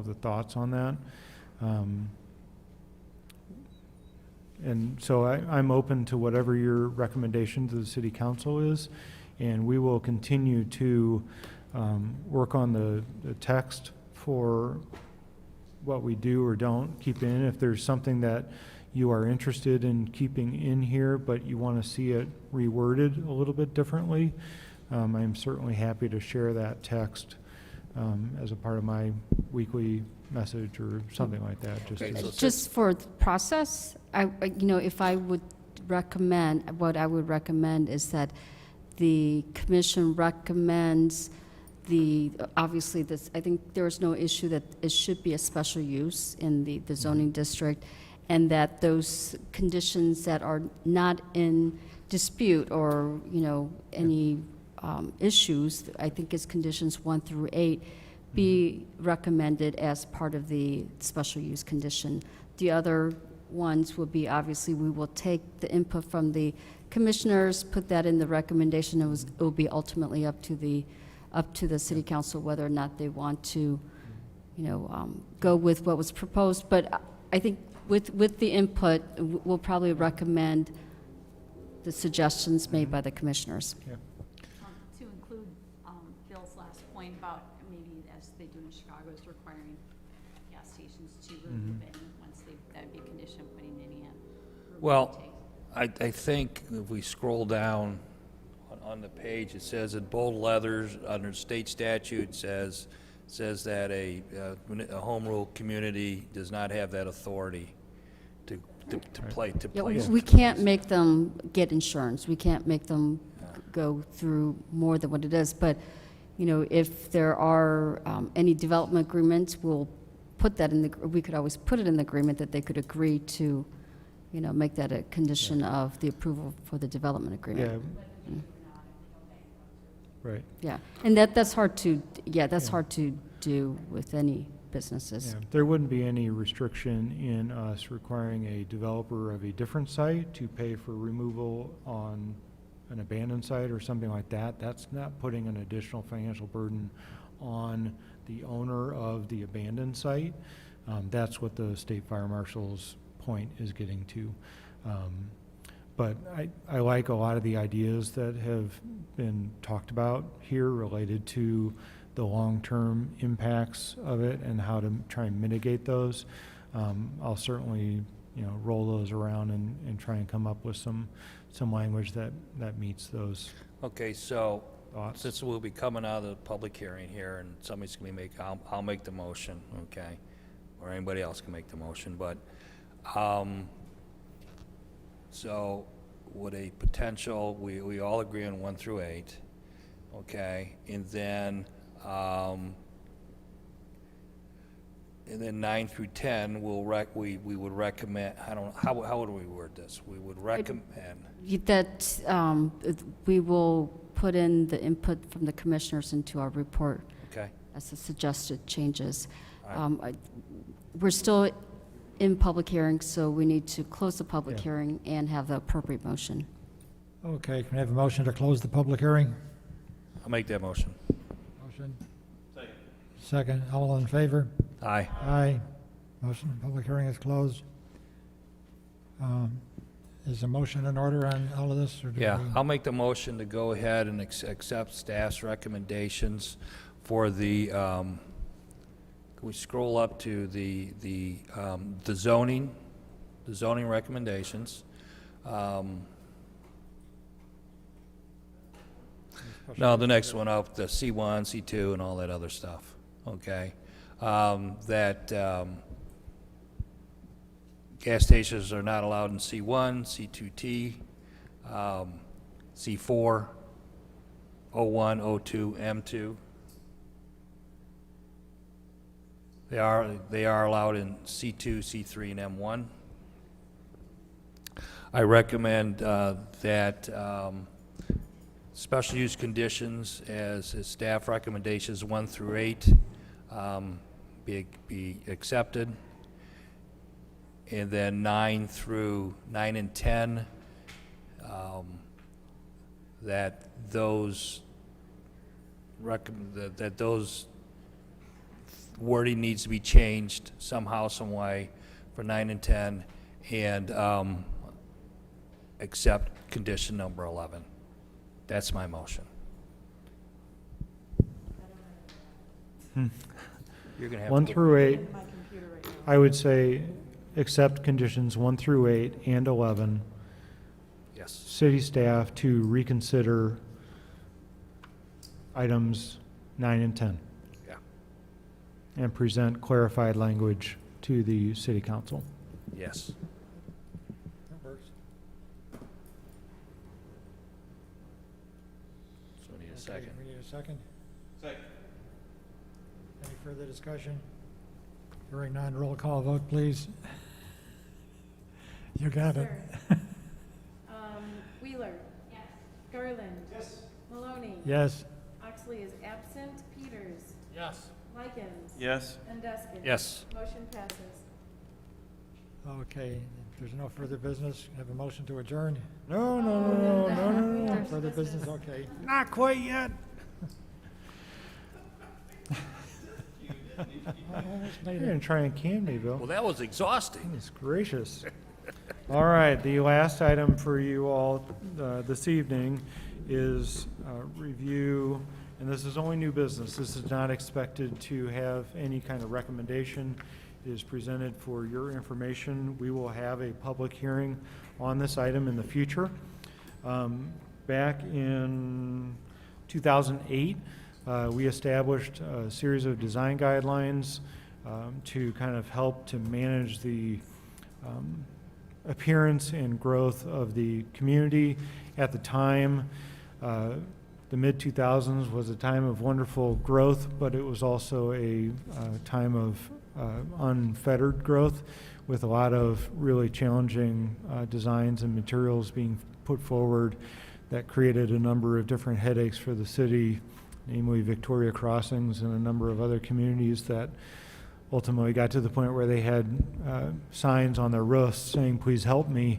the thoughts on that. And so I'm open to whatever your recommendation to the city council is, and we will continue to work on the text for what we do or don't keep in. If there's something that, you are interested in keeping in here, but you want to see it reworded a little bit differently, I'm certainly happy to share that text as a part of my weekly message or something like that. Okay, so Just for the process, if I would recommend, what I would recommend is that the commission recommends obviously this, I think there is no issue that it should be a special use in the zoning district, and that those conditions that are not in dispute or, any issues, I think is conditions 1 through 8, be recommended as part of the special use condition. The other ones will be, obviously, we will take the input from the commissioners, put that in the recommendation. It will be ultimately up to the city council whether or not they want to, go with what was proposed. But I think with the input, we'll probably recommend the suggestions made by the commissioners. Yeah. To include Bill's last point about maybe, as they do in Chicago, is requiring gas stations to remove it, and once that would be a condition of putting it in. Well, I think if we scroll down on the page, it says in bold letters, under state statute, says that a home rule community does not have that authority to Yeah, place. we can't make them get insurance. We can't make them go through more than what it is. But, if there are any development agreements, we'll put that we could always put it in the agreement that they could agree to, make that a condition of the approval for the development agreement. Yeah. Right. Yeah, and that's hard to, hard to do with any businesses. Yeah, there wouldn't be any restriction in us requiring a developer of a different site to pay for removal on an abandoned site or something like that. That's not putting an additional financial burden on the owner of the abandoned site. That's what the state fire marshal's point is getting to. But I like a lot of the ideas that have been talked about here related to the long-term impacts of it and how to try and mitigate those. I'll certainly, roll those around and try and come up with some language that meets those Okay, so thoughts. since we'll be coming out of the public hearing here, and somebody's going to I'll make the motion, okay? Or anybody else can make the motion, but, so with a potential, we all agree on 1 through 8, okay? And then 9 through 10, we would recommend, I don't know, how would we word this? We would recommend, That we will put in the input from the commissioners into our report okay? as the suggested changes. All We're still in public hearing, so we need to close the public Yeah. hearing and have the appropriate motion. Okay, can I have a motion to close the public hearing? I'll make that motion. Motion? Second, all in favor? Aye. Aye. Motion, public hearing is closed. Is a motion in order on all of this, or do Yeah, we- I'll make the motion to go ahead and accept staff's recommendations for the, can we scroll up to the zoning recommendations? No, the next one up, the C1, C2, and all that other stuff, okay? That gas stations are not allowed in C1, C2T, C4, O1, O2, M2. They are allowed in C2, C3, and M1. I recommend that special use conditions as staff recommendations 1 through 8 be accepted. And then 9 and 10, that those wording needs to be changed somehow, some way for 9 and 10, and accept condition number 11. That's my motion. You're gonna have 1 to through 8, I would say accept conditions 1 through 8 and 11, Yes. city staff to reconsider items 9 and 10, Yeah. and present clarified language to the city council. Yes. That works. So we need a Okay, second. We need a second. Second. Any further discussion? Hearing none, roll call vote, please. You got it. Wheeler. Yes. Garland. Yes. Maloney. Yes. Oxley is absent. Peters. Yes. Likens. Yes. And Deskin. Yes. Motion passes. Okay, if there's no further business, have a motion to adjourn? No, No further business, okay. Not quite yet. Almost made You're it. gonna try and can me, Bill. Well, that was exhausting. Goodness gracious. All right, the last item for you all this evening is review, and this is only new business. This is not expected to have any kind of recommendation. It is presented for your information. We will have a public hearing on this item in the future. Back in 2008, we established a series of design guidelines to kind of help to manage the appearance and growth of the community. At the time, the mid-2000s was a time of wonderful growth, but it was also a time of unfettered growth, with a lot of really challenging designs and materials being put forward that created a number of different headaches for the city, namely Victoria Crossings and a number of other communities that ultimately got to the point where they had signs on their roofs saying, "Please help me,"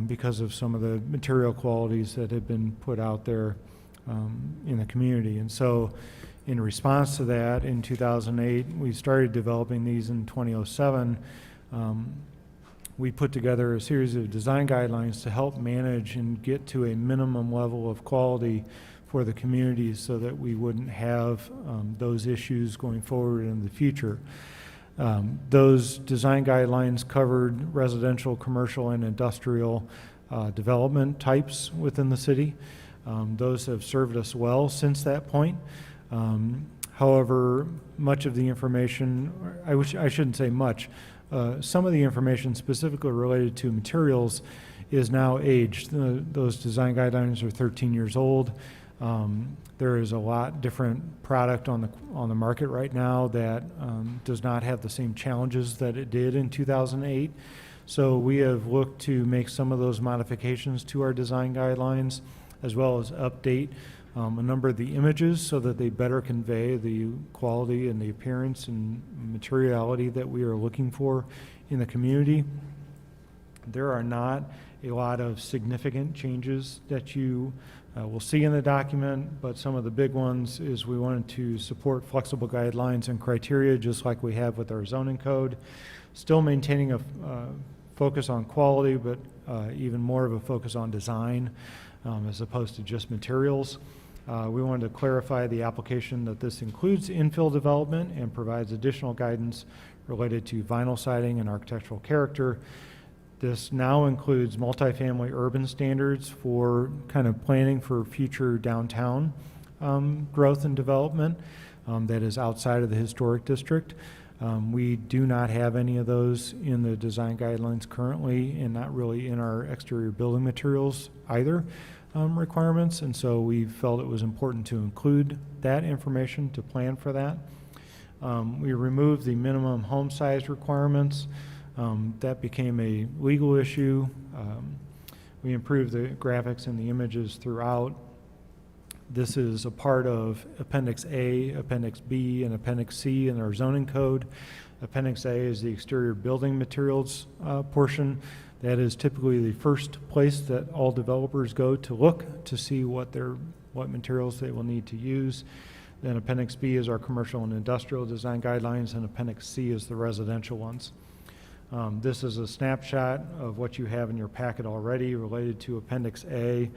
because of some of the material qualities that had been put out there in the community. And so in response to that, in 2008, we started developing these. In 2007. We put together a series of design guidelines to help manage and get to a minimum level of quality for the community so that we wouldn't have those issues going forward in the future. Those design guidelines covered residential, commercial, and industrial development types within the city. Those have served us well since that point. However, much of the information, I shouldn't say much, some of the information specifically related to materials is now aged. Those design guidelines are 13 years old. There is a lot different product on the market right now that does not have the same challenges that it did in 2008. So we have looked to make some of those modifications to our design guidelines, as well as update a number of the images so that they better convey the quality and the appearance and materiality that we are looking for in the community. There are not a lot of significant changes that you will see in the document, but some of the big ones is we wanted to support flexible guidelines and criteria just like we have with our zoning code, still maintaining a focus on quality, but even more of a focus on design as opposed to just materials. We wanted to clarify the application that this includes infill development and provides additional guidance related to vinyl siding and architectural character. This now includes multifamily urban standards for kind of planning for future downtown growth and development that is outside of the historic district. We do not have any of those in the design guidelines currently, and not really in our exterior building materials either. Requirements, and so we felt it was important to include that information to plan for that. We removed the minimum home size requirements. That became a legal issue. We improved the graphics and the images throughout. This is a part of Appendix A, Appendix B, and Appendix C in our zoning code. Appendix A is the exterior building materials portion. That is typically the first place that all developers go to look to see what materials they will need to use. Then Appendix B is our commercial and industrial design guidelines, and Appendix C is the residential ones. This is a snapshot of what you have in your packet already related to Appendix A.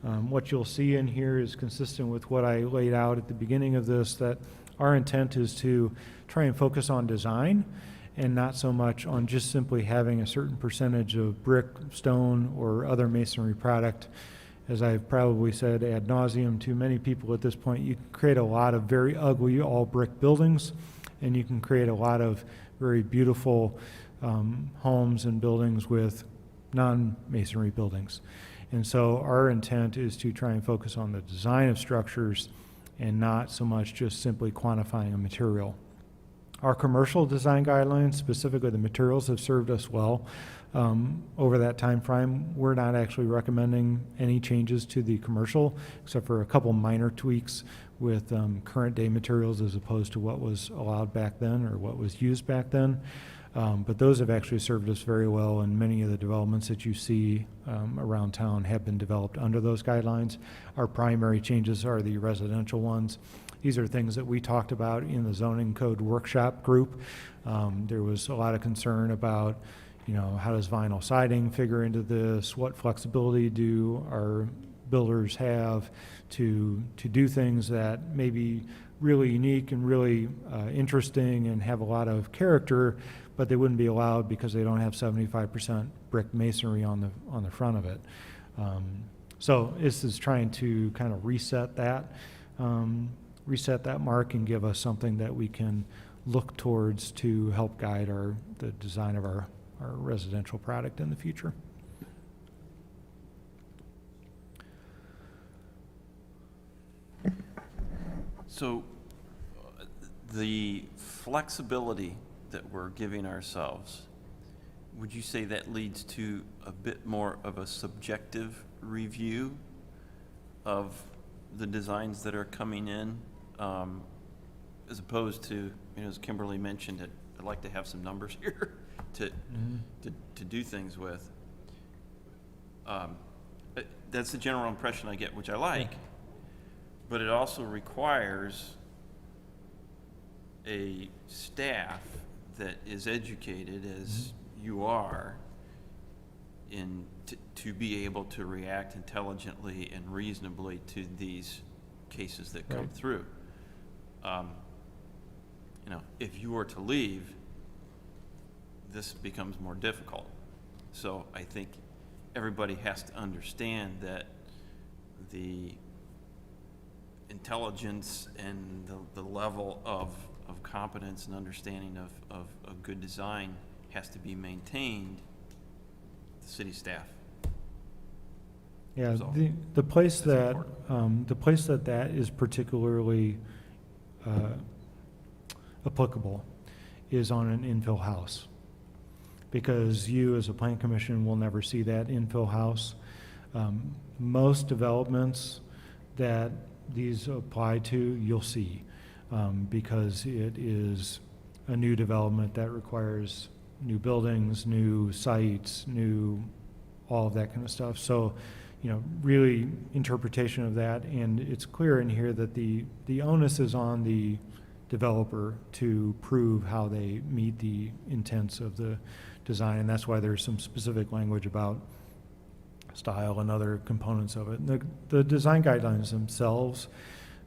What you'll see in here is consistent with what I laid out at the beginning of this, that our intent is to try and focus on design and not so much on just simply having a certain percentage of brick, stone, or other masonry product. As I've probably said ad nauseum to many people at this point, you can create a lot of very ugly all-brick buildings, and you can create a lot of very beautiful homes and buildings with non-masonry buildings. And so our intent is to try and focus on the design of structures and not so much just simply quantifying a material. Our commercial design guidelines, specifically the materials, have served us well over that time frame. We're not actually recommending any changes to the commercial, except for a couple minor tweaks with current day materials as opposed to what was allowed back then or what was used back then. But those have actually served us very well, and many of the developments that you see around town have been developed under those guidelines. Our primary changes are the residential ones. These are things that we talked about in the zoning code workshop group. There was a lot of concern about, how does vinyl siding figure into this? What flexibility do our builders have to do things that may be really unique and really interesting and have a lot of character, but they wouldn't be allowed because they don't have 75% brick masonry on the front of it. So this is trying to kind of reset that mark and give us something that we can look towards to help guide the design of our residential product in the future. So the flexibility that we're giving ourselves, would you say that leads to a bit more of a subjective review of the designs that are coming in, as opposed to, as Kimberly mentioned, I'd like to have some numbers here to do things with. That's the general impression I get, which I like, but it also requires a staff that is educated as you are to be able to react intelligently and reasonably to these cases that come through. If you were to leave, this becomes more difficult. So I think everybody has to understand that the intelligence and the level of competence and understanding of good design has to be maintained, the city staff. Yeah, So, the place that important. the place that is particularly applicable is on an infill house, because you as a plan commission will never see that infill house. Most developments that these apply to, you'll see, because it is a new development that requires new buildings, new sites, all of that kind of stuff. So, really interpretation of that, and it's clear in here that the onus is on the developer to prove how they meet the intents of the design, and that's why there's some specific language about style and other components of it. The design guidelines themselves,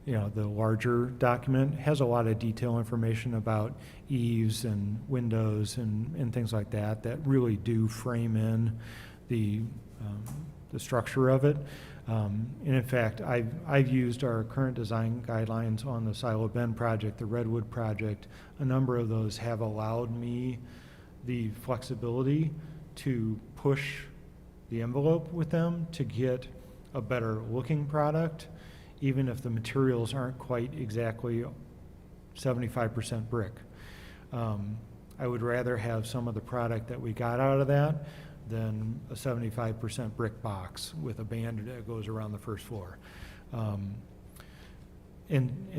the larger document, has a lot of detail information about eaves and windows and things like that really do frame in the structure of it. And in fact, I've used our current design guidelines on the Silo Bend project, the Redwood project. A number of those have allowed me the flexibility to push the envelope with them to get a better looking product, even if the materials aren't quite exactly 75% brick. I would rather have some of the product that we got out of that than a 75% brick box with a band that goes around the first floor. And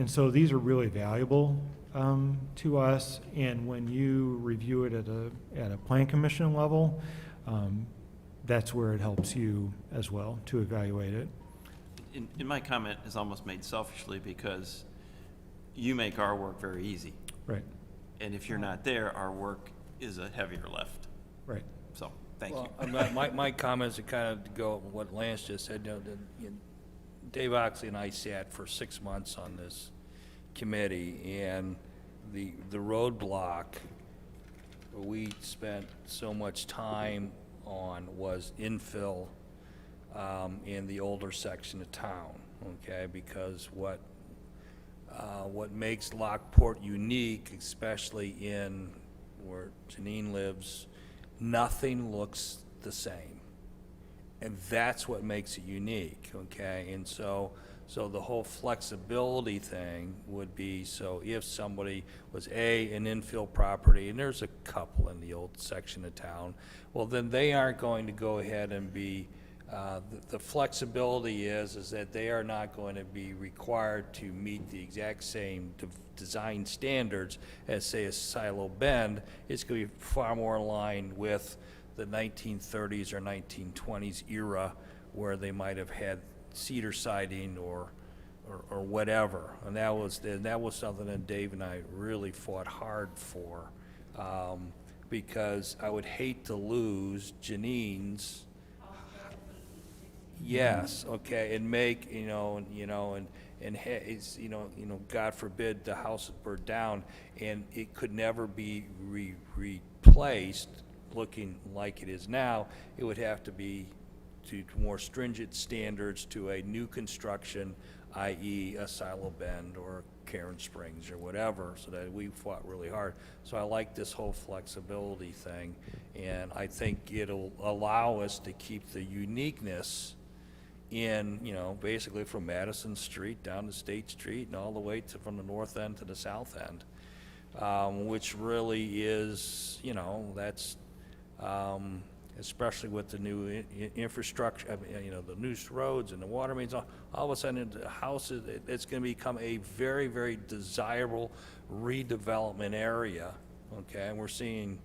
so these are really valuable to us, and when you review it at a plan commission level, that's where it helps you as well to evaluate it. In my comment is almost made selfishly because you make our work very easy. Right. And if you're not there, our work is a heavier lift. Right. So, thank you. My comments are kind of to go with what Lance just said. Dave Oxley and I sat for 6 months on this committee, and the roadblock we spent so much time on was infill in the older section of town, okay? Because what makes Lockport unique, especially in where Janine lives, nothing looks the same. And that's what makes it unique, okay? And so the whole flexibility thing would be, so if somebody was an infill property, and there's a couple in the old section of town, well, then they aren't going to go ahead and be, the flexibility is that they are not going to be required to meet the exact same design standards as, say, a Silo Bend. It's going to be far more aligned with the 1930s or 1920s era, where they might have had cedar siding or whatever. And that was something that Dave and I really fought hard for, because I would hate to lose Janine's. Yes, okay, and make, it's, God forbid the house burned down and it could never be replaced looking like it is now. It would have to be to more stringent standards to a new construction, i.e. a Silo Bend or Karen Springs or whatever, so that we fought really hard. So I like this whole flexibility thing, and I think it'll allow us to keep the uniqueness in, basically from Madison Street down to State Street and all the way from the north end to the south end, which really is, that's, especially with the new infrastructure, the new roads and the water mains, all of a sudden the house it's going to become a very, very desirable redevelopment area, okay? And we're seeing,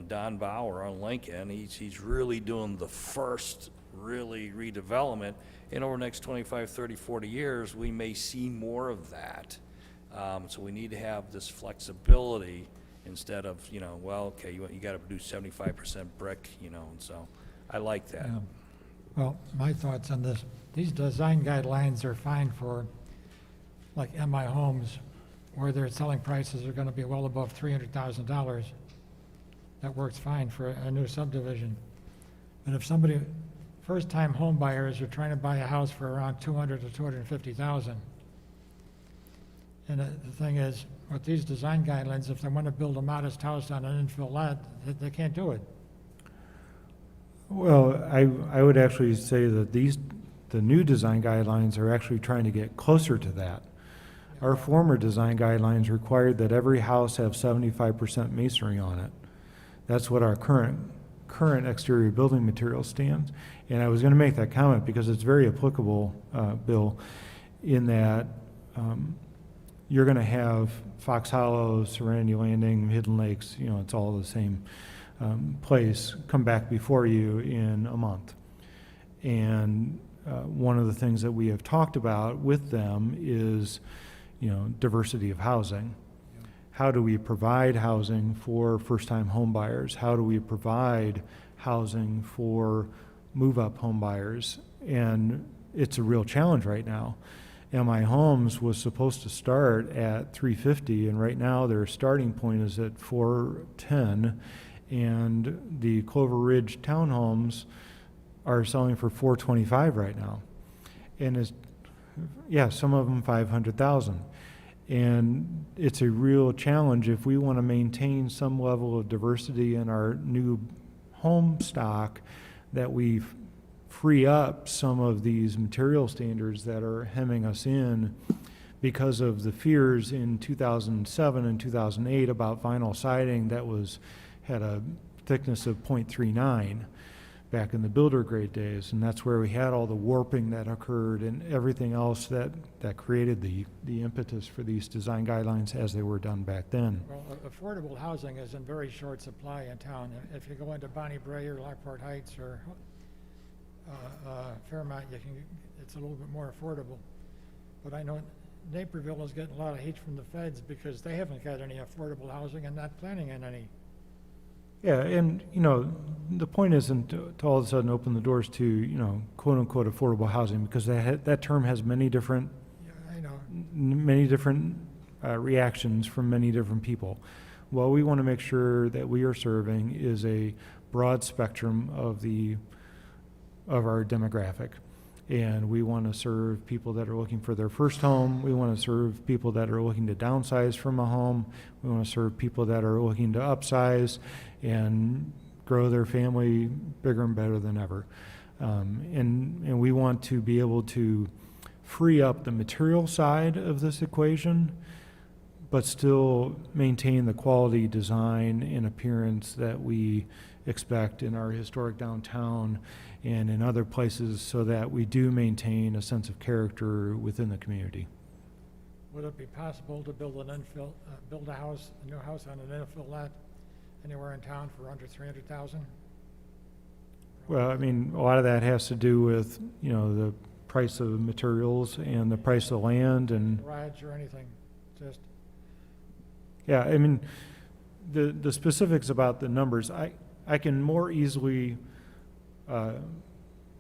Don Bauer on Lincoln, he's really doing the first really redevelopment, and over the next 25, 30, 40 years, we may see more of that. So we need to have this flexibility instead of, well, okay, you got to produce 75% brick, and so I like that. Yeah. Well, my thoughts on this, these design guidelines are fine for, like, MI Homes, where their selling prices are going to be well above $300,000. That works fine for a new subdivision. But if somebody, first-time home buyers are trying to buy a house for around $200,000 to $250,000. And the thing is, with these design guidelines, if they want to build a modest house on an infill lot, they can't do it. Well, I would actually say that the new design guidelines are actually trying to get closer to that. Our former design guidelines required that every house have 75% masonry on it. That's what our current exterior building material stands. And I was going to make that comment because it's very applicable, Bill, in that you're going to have Fox Hollow, Serenity Landing, Hidden Lakes, it's all the same place, come back before you in a month. And one of the things that we have talked about with them is, diversity of housing. How do we provide housing for first-time home buyers? How do we provide housing for move-up home buyers? And it's a real challenge right now. MI Homes was supposed to start at $350, and right now their starting point is at $410, and the Clover Ridge townhomes are selling for $425 right now. And some of them $500,000. And it's a real challenge if we want to maintain some level of diversity in our new home stock, that we free up some of these material standards that are hemming us in because of the fears in 2007 and 2008 about vinyl siding that had a thickness of 0.39 back in the builder grade days, and that's where we had all the warping that occurred and everything else that created the impetus for these design guidelines as they were done back then. Well, affordable housing is in very short supply in town. If you go into Bonnie Bray or Lockport Heights or Fairmont, it's a little bit more affordable. But I know Naperville is getting a lot of heat from the feds because they haven't got any affordable housing and not planning on any. Yeah, and the point isn't to all of a sudden open the doors to quote unquote affordable housing, because that term has many different reactions from many different people. What we want to make sure that we are serving is a broad spectrum of our demographic. And we want to serve people that are looking for their first home. We want to serve people that are looking to downsize from a home. We want to serve people that are looking to upsize and grow their family bigger and better than ever. And we want to be able to free up the material side of this equation, but still maintain the quality, design, and appearance that we expect in our historic downtown and in other places, so that we do maintain a sense of character within the community. Would it be possible to build a new house on an infill lot anywhere in town for under 300,000? Well, I mean, a lot of that has to do with, the price of materials and the price of land and, Garage or anything, just, yeah, I mean, the specifics about the numbers, I can more easily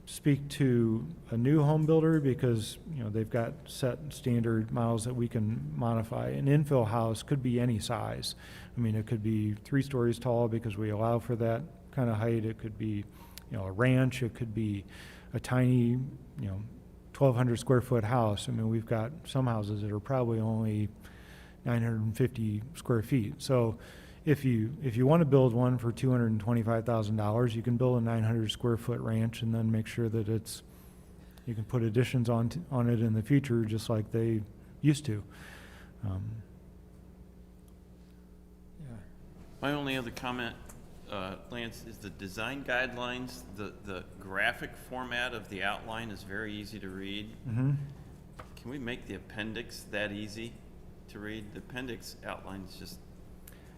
speak to a new home builder because, they've got set standard models that we can modify. An infill house could be any size. I mean, it could be 3 stories tall because we allow for that kind of height. It could be, a ranch. It could be a tiny, 1,200 square foot house. I mean, we've got some houses that are probably only 950 square feet. So if you want to build one for $225,000, you can build a 900 square foot ranch and then make sure that you can put additions on it in the future, just like they used to. yeah. My only other comment, Lance, is the design guidelines, the graphic format of the outline is very easy to read. Mm-hmm. Can we make the appendix that easy to read? The appendix outline is just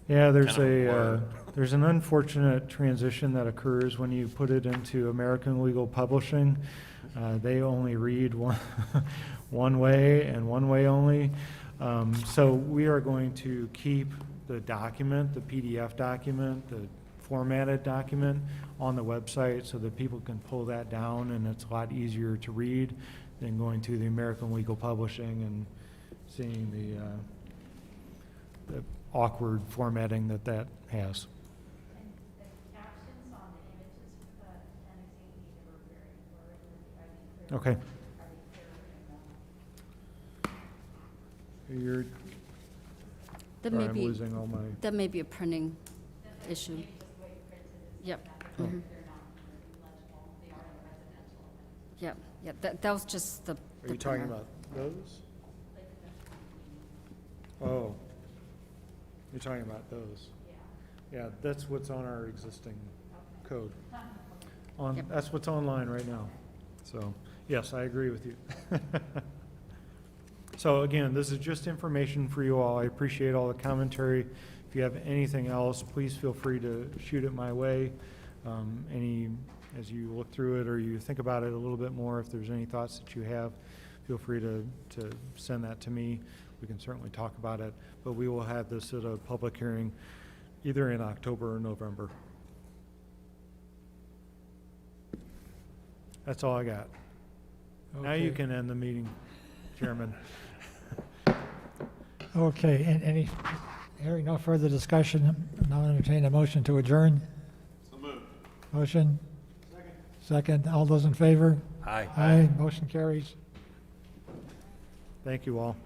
Yeah, there's kind of a blur. there's an unfortunate transition that occurs when you put it into American Legal Publishing. They only read one way and one way only. So we are going to keep the document, the PDF document, the formatted document on the website so that people can pull that down, and it's a lot easier to read than going to the American Legal Publishing and seeing the awkward formatting that has. And the captions on the images for the annexing either were very blurry, are they clear? Okay. Are they clear in the? That Sorry, may I'm be, losing all my. that may be a printing issue. Just the way it's printed is Yep. not, Mhm. they're not legible, they are in residential. Yep, yep, that was just the. Are the you talking printer. about those? Oh, you're talking about those? Yeah, that's what's on our existing code. Yep. That's what's online right now. So, yes, I agree with you. So again, this is just information for you all. I appreciate all the commentary. If you have anything else, please feel free to shoot it my way. As you look through it or you think about it a little bit more, if there's any thoughts that you have, feel free to send that to me. We can certainly talk about it, but we will have this at a public hearing either in October or November. That's all I got. Now you Okay. can end the meeting, Chairman. Okay, and hearing no further discussion, now entertain a motion to adjourn. So moved. Motion? Second. All those in favor? Aye. Aye, motion carries. Thank you all.